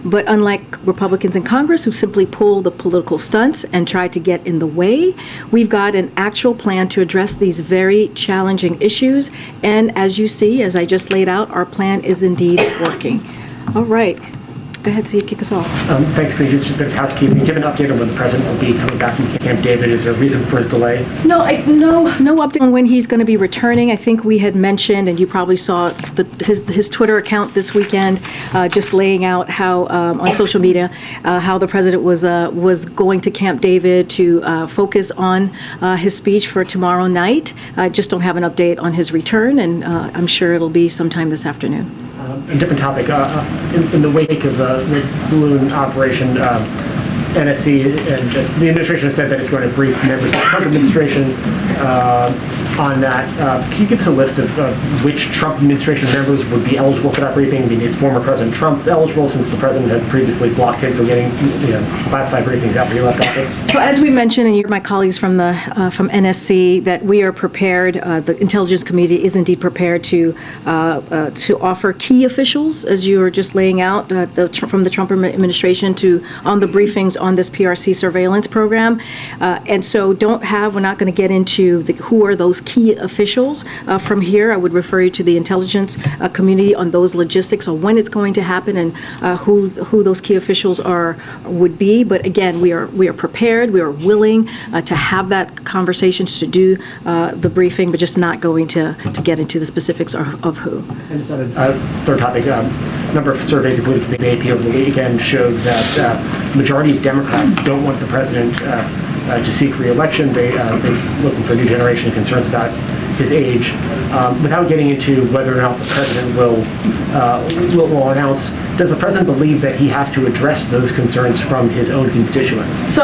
But unlike Republicans in Congress who simply pull the political stunts and try to get in the way, we've got an actual plan to address these very challenging issues. And as you see, as I just laid out, our plan is indeed working. All right. Go ahead, Steve, kick us off. Thanks, Karine. Just a bit of housekeeping. Give an update on when the president will be coming back from Camp David. Is there a reason for his delay? No update on when he's going to be returning. I think we had mentioned, and you probably saw his Twitter account this weekend, just laying out how on social media how the president was going to Camp David to focus on his speech for tomorrow night. I just don't have an update on his return, and I'm sure it'll be sometime this afternoon. A different topic. In the wake of the balloon operation, NSC and the administration has said that it's going to brief members of the Trump administration on that. Can you give us a list of which Trump administration members would be eligible for that briefing? I mean, is former President Trump eligible, since the president had previously blocked him from getting classified briefings after he left office? So as we mentioned, and you heard my colleagues from NSC, that we are prepared. The Intelligence Committee is indeed prepared to offer key officials, as you were just laying out, from the Trump administration on the briefings on this PRC surveillance program. And so we're not going to get into who are those key officials. From here, I would refer you to the intelligence community on those logistics on when it's going to happen and who those key officials would be. But again, we are prepared, we are willing to have that conversations, to do the briefing, but just not going to get into the specifics of who. And just on a third topic, a number of surveys, including from the AP over the weekend, showed that majority of Democrats don't want the president to seek re-election. They're looking for a new generation of concerns about his age. Without getting into whether or not the president will announce, does the president believe that he has to address those concerns from his own constituents? So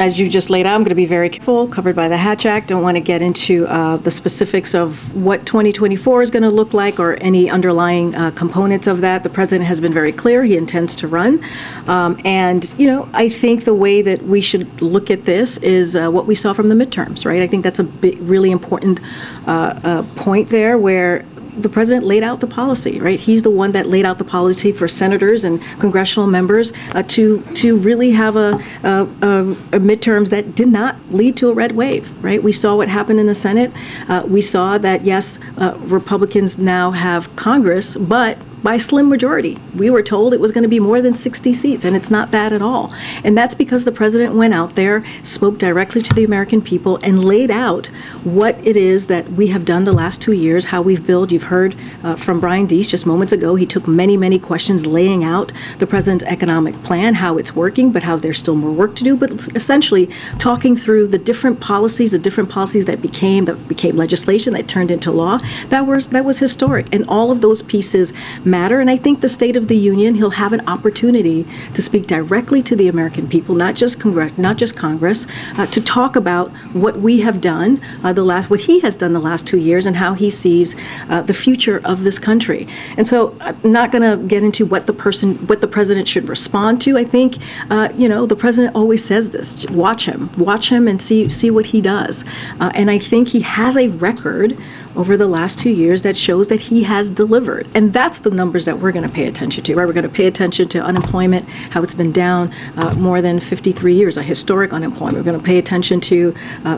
as you just laid out, I'm going to be very careful, covered by the Hatch Act. Don't want to get into the specifics of what 2024 is going to look like or any underlying components of that. The president has been very clear he intends to run. And I think the way that we should look at this is what we saw from the midterms, right? I think that's a really important point there, where the president laid out the policy, right? He's the one that laid out the policy for senators and congressional members to really have a midterms that did not lead to a red wave, right? We saw what happened in the Senate. We saw that, yes, Republicans now have Congress, but by a slim majority. We were told it was going to be more than 60 seats, and it's not that at all. And that's because the president went out there, spoke directly to the American people, and laid out what it is that we have done the last 2 years, how we've built. You've heard from Brian Deese just moments ago. He took many, many questions laying out the president's economic plan, how it's working, but how there's still more work to do, but essentially talking through the different policies that became legislation, that turned into law. That was historic, and all of those pieces matter. And I think the State of the Union, he'll have an opportunity to speak directly to the American people, not just Congress, to talk about what we have done what he has done the last 2 years, and how he sees the future of this country. And so I'm not going to get into what the president should respond to. I think the president always says this: watch him and see what he does. And I think he has a record over the last 2 years that shows that he has delivered. And that's the numbers that we're going to pay attention to, right? We're going to pay attention to unemployment, how it's been down more than 53 years, a historic unemployment. We're going to pay attention to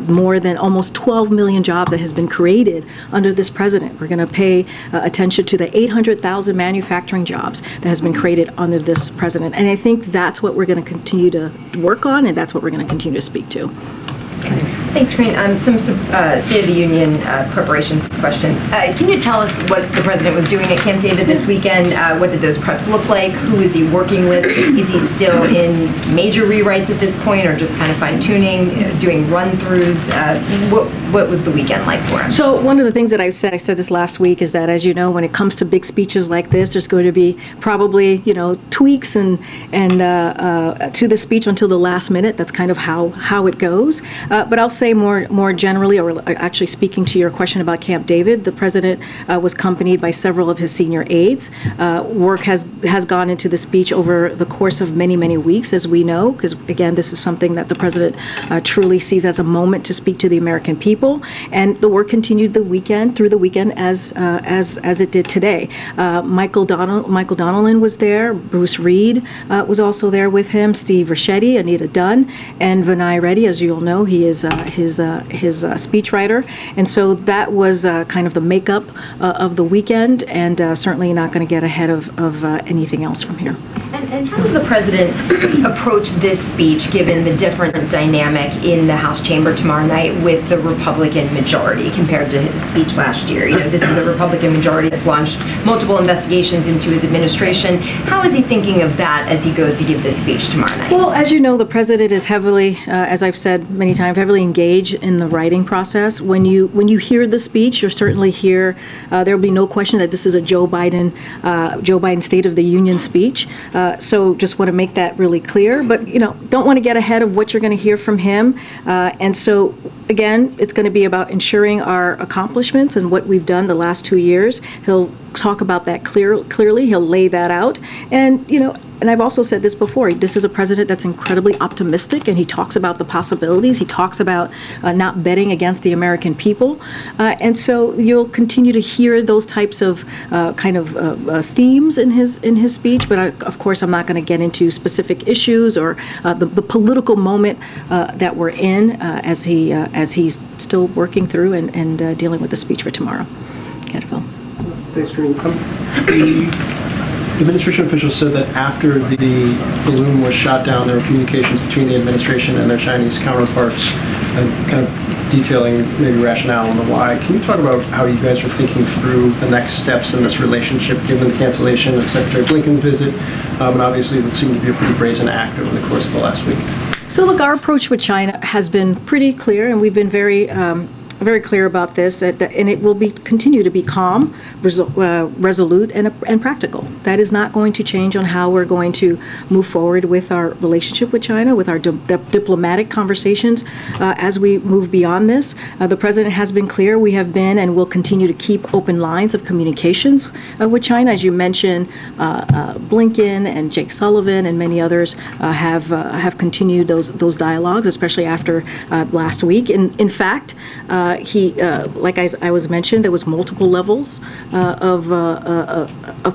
more than almost 12 million jobs that has been created under this president. We're going to pay attention to the 800,000 manufacturing jobs that has been created under this president. And I think that's what we're going to continue to work on, and that's what we're going to continue to speak to. Thanks, Karine. Some State of the Union preparations questions. Can you tell us what the president was doing at Camp David this weekend? What did those preps look like? Who is he working with? Is he still in major rewrites at this point, or just kind of fine-tuning, doing run-throughs? What was the weekend like for him? So one of the things that I said this last week, is that, as you know, when it comes to big speeches like this, there's going to be probably tweaks and to the speech until the last minute. That's kind of how it goes. But I'll say more generally, or actually speaking to your question about Camp David, the president was accompanied by several of his senior aides. Work has gone into the speech over the course of many, many weeks, as we know, because again, this is something that the president truly sees as a moment to speak to the American people. And the work continued through the weekend as it did today. Michael Donnellan was there. Bruce Reed was also there with him. Steve Ricchetti, Anita Dunn, and Vinay Reddy. As you all know, he is his speechwriter. And so that was kind of the makeup of the weekend, and certainly not going to get ahead of anything else from here. And how does the president approach this speech, given the different dynamic in the House chamber tomorrow night with the Republican majority compared to his speech last year? This is a Republican majority that's launched multiple investigations into his administration. How is he thinking of that as he goes to give this speech tomorrow night? Well, as you know, the president is heavily, as I've said many times, heavily engaged in the writing process. When you hear the speech, you'll certainly hear there will be no question that this is a Joe Biden State of the Union speech. So just want to make that really clear. But don't want to get ahead of what you're going to hear from him. And so again, it's going to be about ensuring our accomplishments and what we've done the last 2 years. He'll talk about that clearly. He'll lay that out. And I've also said this before, this is a president that's incredibly optimistic, and he talks about the possibilities. He talks about not betting against the American people. And so you'll continue to hear those types of themes in his speech. But of course, I'm not going to get into specific issues or the political moment that we're in as he's still working through and dealing with the speech for tomorrow. Phil. Thanks, Karine. The administration officials said that after the balloon was shot down, there were communications between the administration and their Chinese counterparts, kind of detailing maybe rationale and the why. Can you talk about how you guys are thinking through the next steps in this relationship, given the cancellation of Secretary Blinken's visit, and obviously what seemed to be a pretty brazen act over the course of the last week? So look, our approach with China has been pretty clear, and we've been very clear about this, and it will continue to be calm, resolute, and practical. That is not going to change on how we're going to move forward with our relationship with China, with our diplomatic conversations as we move beyond this. The president has been clear. We have been and will continue to keep open lines of communications with China. As you mentioned, Blinken and Jake Sullivan and many others have continued those dialogues, especially after last week. In fact, Like I was mentioned, there was multiple levels of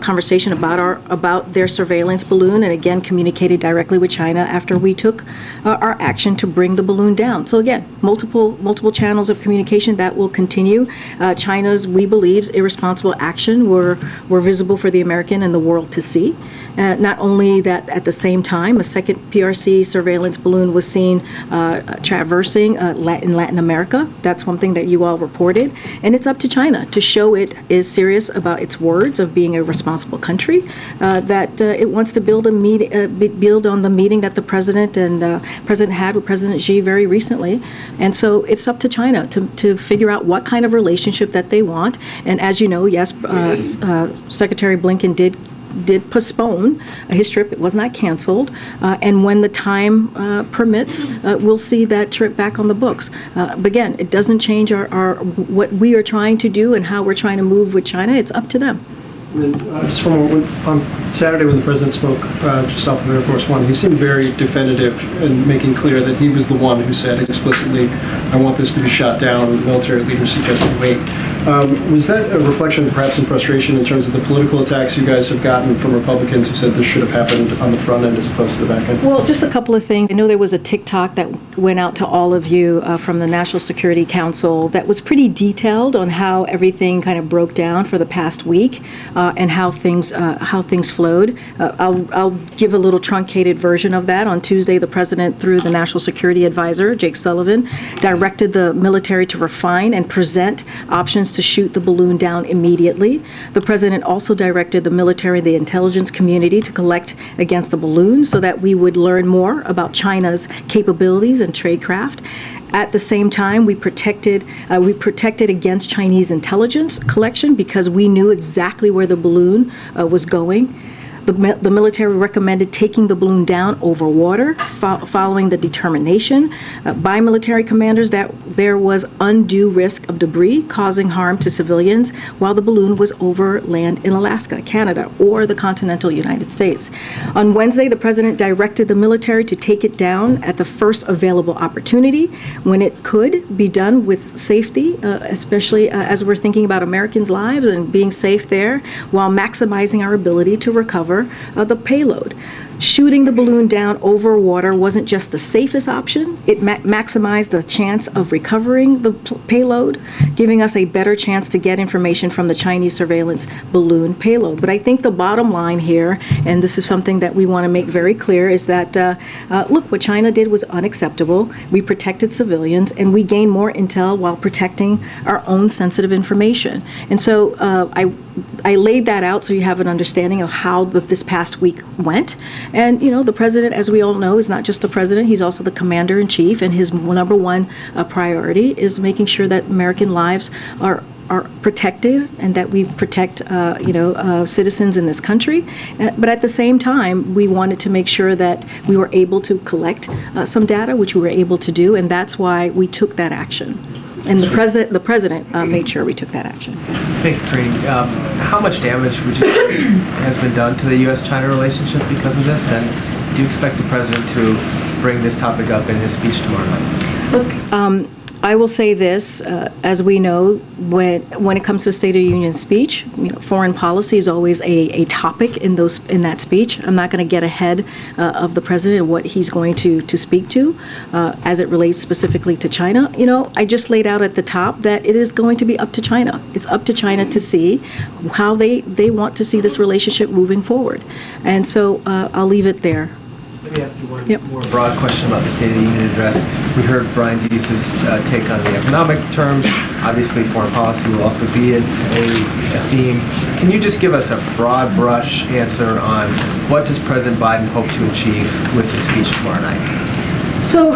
conversation about their surveillance balloon, and again communicated directly with China after we took our action to bring the balloon down. So again, multiple channels of communication that will continue. China's, we believe, irresponsible action were visible for the American and the world to see. Not only that, at the same time, a second PRC surveillance balloon was seen traversing in Latin America. That's one thing that you all reported. And it's up to China to show it is serious about its words of being a responsible country, that it wants to build on the meeting that the President had with President Xi very recently. And so it's up to China to figure out what kind of relationship that they want. And as you know, yes, Secretary Blinken did postpone his trip. It was not canceled. And when the time permits, we'll see that trip back on the books. But again, it doesn't change our what we are trying to do and how we're trying to move with China. It's up to them. And then just one more. On Saturday when the President spoke just off of Air Force One, he seemed very definitive in making clear that he was the one who said explicitly, I want this to be shot down. The military leaders suggested wait. Was that a reflection perhaps in frustration in terms of the political attacks you guys have gotten from Republicans who said this should have happened on the front end as opposed to the back end? Well, just a couple of things. I know there was a TikTok that went out to all of you from the National Security Council that was pretty detailed on how everything kind of broke down for the past week and how things flowed. I'll give a little truncated version of that. On Tuesday, the President, through the National Security Advisor, Jake Sullivan, directed the military to refine and present options to shoot the balloon down immediately. The President also directed the military and the intelligence community to collect against the balloon so that we would learn more about China's capabilities and tradecraft. At the same time, we protected against Chinese intelligence collection because we knew exactly where the balloon was going. The military recommended taking the balloon down over water, following the determination by military commanders that there was undue risk of debris causing harm to civilians while the balloon was over land in Alaska, Canada, or the continental United States. On Wednesday, the President directed the military to take it down at the first available opportunity when it could be done with safety, especially as we're thinking about Americans' lives and being safe there, while maximizing our ability to recover the payload. Shooting the balloon down over water wasn't just the safest option. It maximized the chance of recovering the payload, giving us a better chance to get information from the Chinese surveillance balloon payload. But I think the bottom line here, and this is something that we want to make very clear, is that, look, what China did was unacceptable. We protected civilians, and we gained more intel while protecting our own sensitive information. And so I laid that out so you have an understanding of how this past week went. And, you know, the President, as we all know, is not just the President, he's also the Commander-in-Chief, and his number one priority is making sure that American lives are protected and that we protect, citizens in this country. But at the same time, we wanted to make sure that we were able to collect some data, which we were able to do, and that's why we took that action. And the President made sure we took that action. Thanks, Karine. How much damage would you say has been done to the U.S.-China relationship because of this? And do you expect the President to bring this topic up in his speech tomorrow night? Look, I will say this, as we know, when it comes to State of the Union speech, foreign policy is always a topic in that speech. I'm not going to get ahead of the President and what he's going to speak to as it relates specifically to China. I just laid out at the top that it is going to be up to China. It's up to China to see how they want to see this relationship moving forward. And so I'll leave it there. Let me ask you one more broad question about the State of the Union address. We heard Brian Deese's take on the economic terms. Obviously, foreign policy will also be a theme. Can you just give us a broad brush answer on what does President Biden hope to achieve with his speech tomorrow night? So,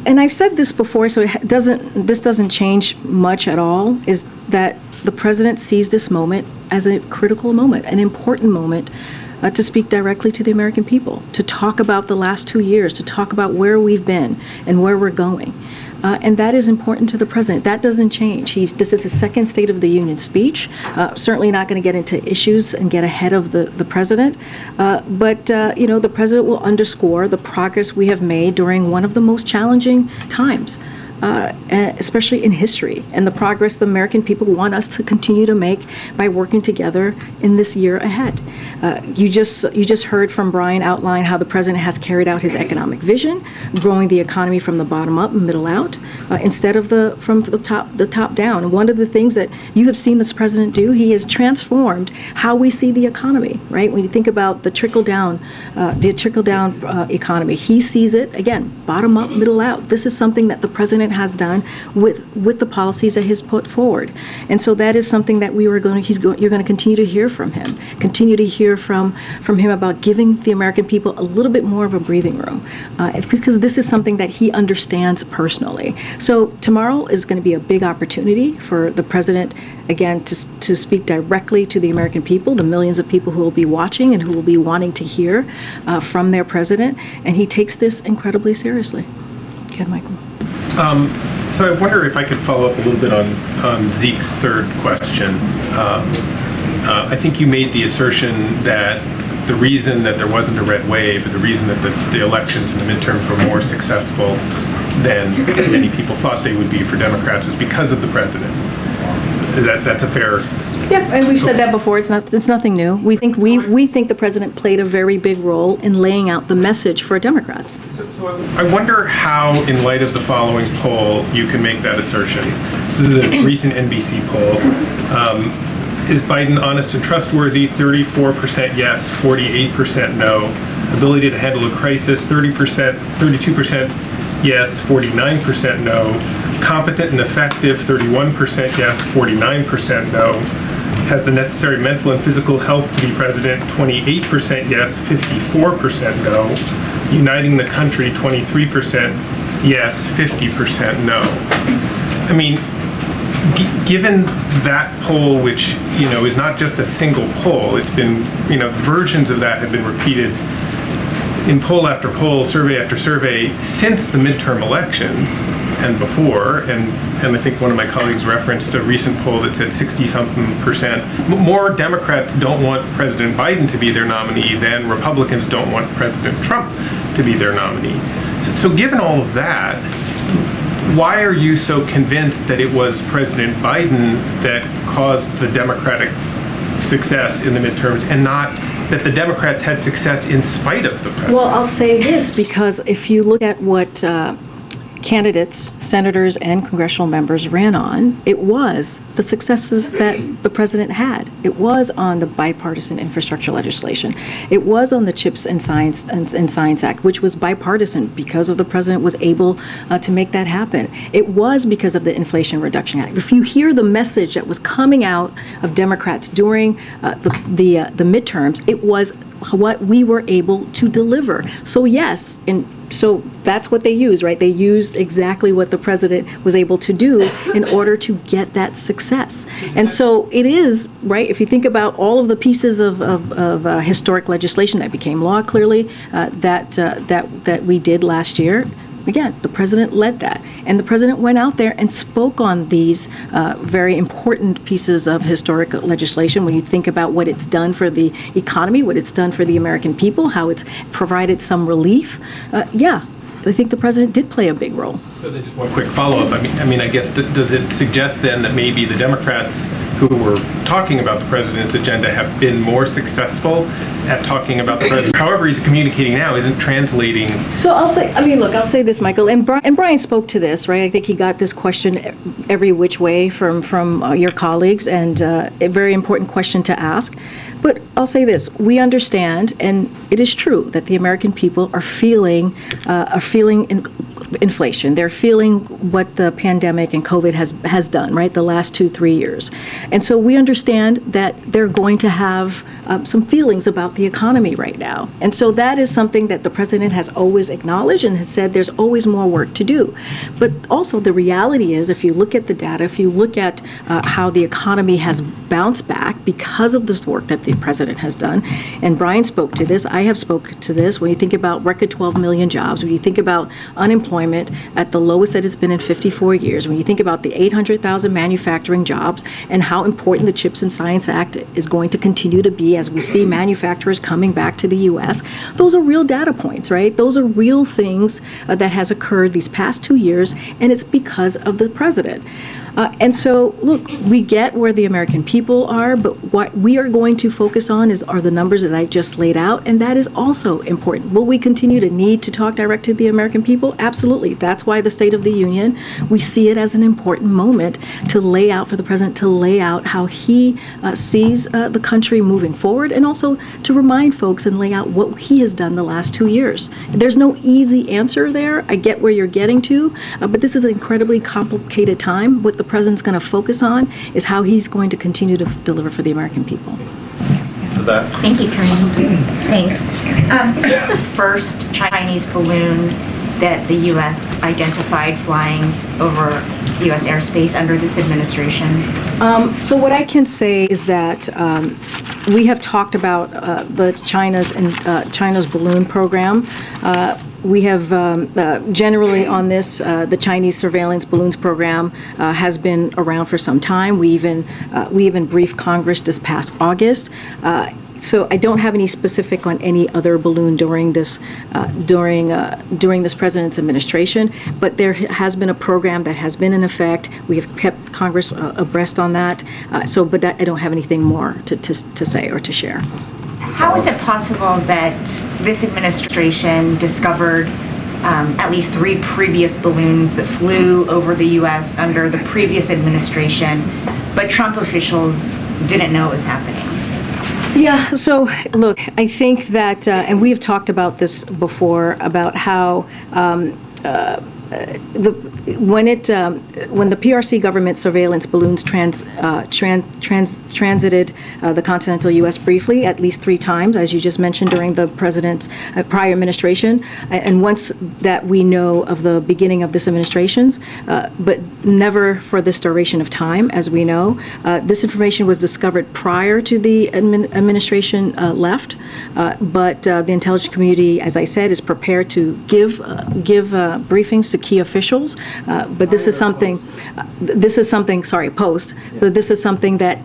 and I've said this before, so this doesn't change much at all, is that the President sees this moment as a critical moment, an important moment, to speak directly to the American people, to talk about the last 2 years, to talk about where we've been and where we're going. And that is important to the President. That doesn't change. This is his second State of the Union speech. Certainly not going to get into issues and get ahead of the President. But the President will underscore the progress we have made during one of the most challenging times especially in history, and the progress the American people want us to continue to make by working together in this year ahead. You just heard from Brian outline how the president has carried out his economic vision, growing the economy from the bottom up and middle out, instead of from the top down. And one of the things that you have seen this president do, he has transformed how we see the economy, right? When you think about the trickle down economy, he sees it again, bottom up, middle out. This is something that the president has done with the policies that he's put forward, and so that is something that you're going to continue to hear from him. Continue to hear from him about giving the American people a little bit more of a breathing room, because this is something that he understands personally. So tomorrow is going to be a big opportunity for the president, again, to speak directly to the American people, the millions of people who will be watching and who will be wanting to hear from their president, and he takes this incredibly seriously. Go ahead, Michael. So I wonder if I could follow up a little bit on Zeke's third question. I think you made the assertion that the reason that there wasn't a red wave, or the reason that the elections and the midterms were more successful than many people thought they would be for Democrats was because of the president. That's a fair... Yeah, and we've said that before. It's nothing new. We think the president played a very big role in laying out the message for Democrats. So I wonder how, in light of the following poll, you can make that assertion. This is a recent NBC poll. Is Biden honest and trustworthy? 34% yes, 48% no. Ability to handle a crisis? 32% yes, 49% no. Competent and effective? 31% yes, 49% no. Has the necessary mental and physical health to be president? 28% yes, 54% no. Uniting the country? 23% yes, 50% no. I mean, given that poll, which is not just a single poll, it's been versions of that have been repeated in poll after poll, survey after survey since the midterm elections and before, and I think one of my colleagues referenced a recent poll that said 60-something% more Democrats don't want President Biden to be their nominee than Republicans don't want President Trump to be their nominee. So given all of that, why are you so convinced that it was President Biden that caused the Democratic success in the midterms, and not that the Democrats had success in spite of the president? Well, I'll say this, because if you look at what candidates, senators, and congressional members ran on, it was the successes that the president had. It was on the bipartisan infrastructure legislation. It was on the CHIPS and Science Act, which was bipartisan because of the president was able to make that happen. It was because of the Inflation Reduction Act. If you hear the message that was coming out of Democrats during the midterms, it was what we were able to deliver. So yes, so that's what they used, right? They used exactly what the president was able to do in order to get that success. And so it is, right, if you think about all of the pieces of historic legislation that became law, clearly, that we did last year, again, the president led that. And the president went out there and spoke on these very important pieces of historic legislation. When you think about what it's done for the economy, what it's done for the American people, how it's provided some relief, yeah, I think the president did play a big role. So then just one quick follow-up. I mean, I guess, does it suggest then that maybe the Democrats who were talking about the president's agenda have been more successful at talking about the president? However he's communicating now isn't translating. So I'll say this, Michael, and Brian spoke to this, right? I think he got this question every which way from your colleagues, and a very important question to ask. But I'll say this: we understand, and it is true, that the American people are feeling inflation. They're feeling what the pandemic and COVID has done, right? The last 2-3 years, and so we understand that they're going to have some feelings about the economy right now, and so that is something that the president has always acknowledged and has said there's always more work to do. But also the reality is, if you look at the data, if you look at how the economy has bounced back because of this work that the president has done, and Brian spoke to this, I have spoken to this, when you think about record 12 million jobs, when you think about unemployment unemployment at the lowest that it's been in 54 years. When you think about the 800,000 manufacturing jobs and how important the CHIPS and Science Act is going to continue to be as we see manufacturers coming back to the U.S., those are real data points, right? Those are real things that has occurred these past 2 years, and it's because of the president. And so, look, we get where the American people are, but what we are going to focus on are the numbers that I just laid out, and that is also important. Will we continue to need to talk direct to the American people? Absolutely. That's why the State of the Union, we see it as an important moment to lay out for the president, to lay out how he sees the country moving forward, and also to remind folks and lay out what he has done the last 2 years. There's no easy answer there. I get where you're getting to, but this is an incredibly complicated time. What the president's going to focus on is how he's going to continue to deliver for the American people. Thank you, Karine. Thanks. Is this the first Chinese balloon that the U.S. identified flying over U.S. airspace under this administration? So what I can say is that we have talked about China's balloon program. We have generally on this, the Chinese surveillance balloons program has been around for some time. We even briefed Congress this past August. So I don't have any specific on any other balloon during this president's administration, but there has been a program that has been in effect. We have kept Congress abreast on that. But I don't have anything more to say or to share. How is it possible that this administration discovered at least 3 previous balloons that flew over the U.S. under the previous administration, but Trump officials didn't know it was happening? Yeah, so look, I think that, and we have talked about this before, about how when the PRC government surveillance balloons transited the continental U.S. briefly, at least 3 times, as you just mentioned, during the president's prior administration, and once that we know of the beginning of this administration's, but never for this duration of time, as we know. This information was discovered prior to the administration left, but the intelligence community, as I said, is prepared to give briefings to key officials, but this is something. Post. But this is something that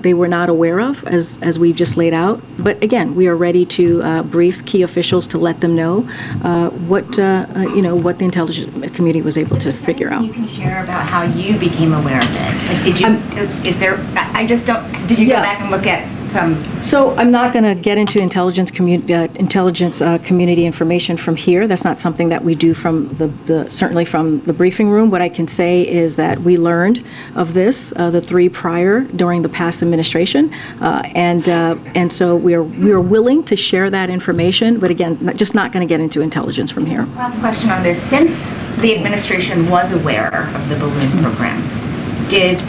they were not aware of, as we've just laid out. But again, we are ready to brief key officials to let them know what the intelligence community was able to figure out. You can share about how you became aware of it. Like, did you go back and look at some? So I'm not going to get into intelligence community information from here. That's not something that we do from certainly from the briefing room. What I can say is that we learned of this, the 3 prior during the past administration, and so we are willing to share that information. But again, just not going to get into intelligence from here. Last question on this: since the administration was aware of the balloon program, did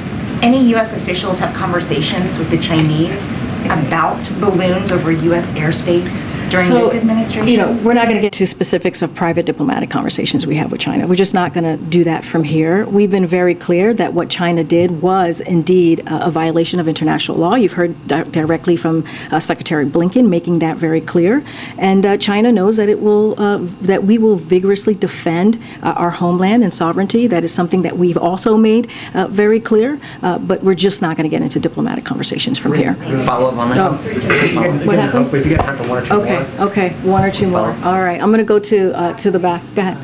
any U.S. officials have conversations with the Chinese about balloons over U.S. airspace during this administration? We're not going to get to specifics of private diplomatic conversations we have with China. We're just not going to do that from here. We've been very clear that what China did was indeed a violation of international law. You've heard directly from Secretary Blinken making that very clear. And China knows that that we will vigorously defend our homeland and sovereignty. That is something that we've also made very clear. But we're just not going to get into diplomatic conversations from here. Follow up on that. What happened? Hopefully, if you get time for 1 or 2 more. Okay, 1 or 2 more. All right, I'm going to go to the back. Go ahead.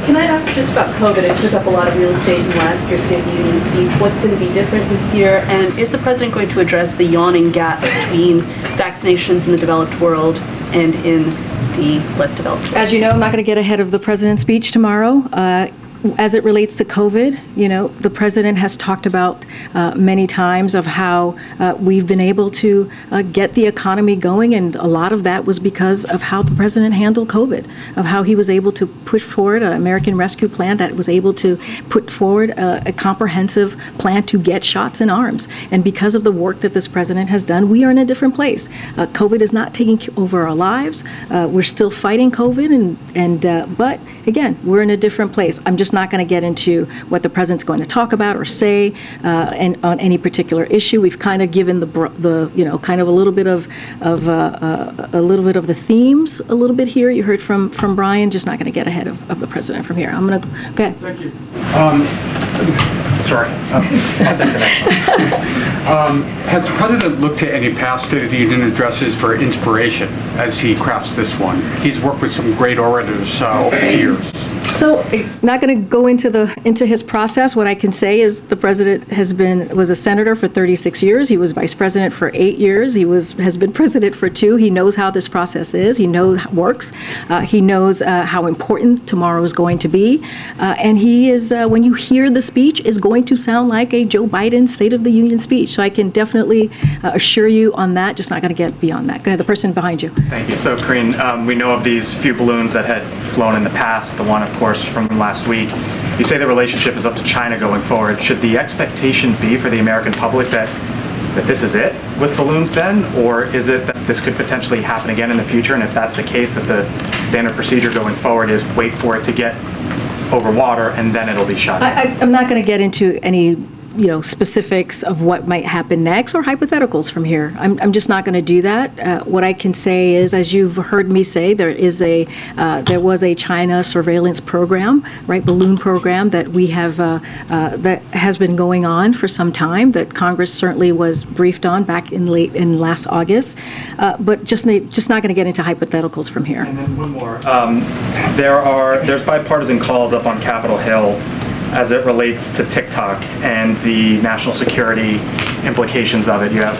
Can I ask just about COVID? It took up a lot of real estate in last year's State of the Union speech. What's going to be different this year? And is the president going to address the yawning gap between vaccinations in the developed world and in the less developed world? As you know, I'm not going to get ahead of the president's speech tomorrow. As it relates to COVID, the president has talked about many times of how we've been able to get the economy going, and a lot of that was because of how the president handled COVID, of how he was able to put forward an American Rescue Plan that was able to put forward a comprehensive plan to get shots in arms. And because of the work that this president has done, we are in a different place. COVID is not taking over our lives. We're still fighting COVID, but again, we're in a different place. I'm just not going to get into what the president's going to talk about or say and on any particular issue. We've kind of given kind of a little bit of the themes a little bit here. You heard from Brian. Just not going to get ahead of the president from here. I'm going to go ahead. Thank you. Sorry. I'll take the next one. Has the president looked to any past State of the Union addresses for inspiration as he crafts this one? He's worked with some great orators over the years. So, not going to go into his process. What I can say is the president was a senator for 36 years. He was vice president for 8 years. He has been president for 2. He knows how this process is. He knows how it works. He knows how important tomorrow is going to be. And he is, when you hear the speech, is going to sound like a Joe Biden State of the Union speech. So I can definitely assure you on that. Just not going to get beyond that. Go ahead, the person behind you. Thank you. So, Karine, we know of these few balloons that had flown in the past. The one, of course, from last week. You say the relationship is up to China going forward. Should the expectation be for the American public that this is it with balloons then? Or is it that this could potentially happen again in the future? And if that's the case, that the standard procedure going forward is wait for it to get over water and then it'll be shot down? I'm not going to get into any specifics of what might happen next or hypotheticals from here. I'm just not going to do that. What I can say is, as you've heard me say, there was a China surveillance program, right, balloon program that we have that has been going on for some time, that Congress certainly was briefed on back in last August, but just not going to get into hypotheticals from here. And then one more. There's bipartisan calls up on Capitol Hill as it relates to TikTok and the national security implications of it. You have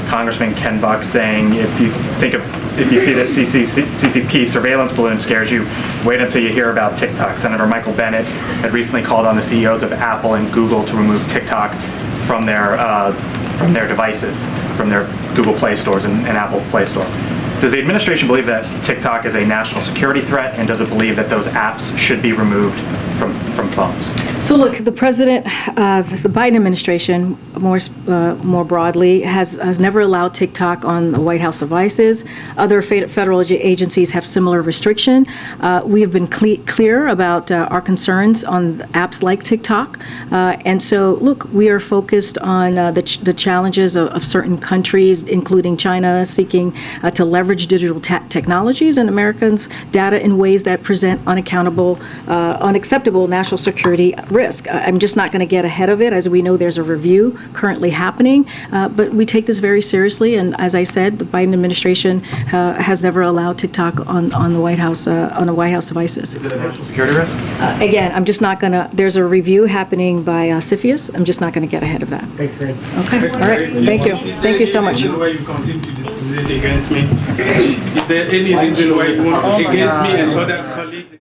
Congressman Ken Buck saying, if you see this CCP surveillance balloon scares you, wait until you hear about TikTok. Senator Michael Bennet had recently called on the CEOs of Apple and Google to remove TikTok from their devices, from their Google Play stores and Apple Play Store. Does the administration believe that TikTok is a national security threat, and does it believe that those apps should be removed from phones? So look, the president, the Biden administration, more broadly, has never allowed TikTok on the White House devices. Other federal agencies have similar restriction. We have been clear about our concerns on apps like TikTok. And so, look, we are focused on the challenges of certain countries, including China, seeking to leverage digital technologies and Americans' data in ways that present unacceptable national security risk. I'm just not going to get ahead of it. As we know, there's a review currently happening, but we take this very seriously. And as I said, the Biden administration has never allowed TikTok on the White House devices. Is it a national security risk? Again, I'm just not going to. There's a review happening by CFIUS. I'm just not going to get ahead of that. Thanks, Karine. Okay. All right. Thank you. Thank you so much. Is there any reason why you continue to discriminate against me? Is there any reason why you want against me and other colleagues?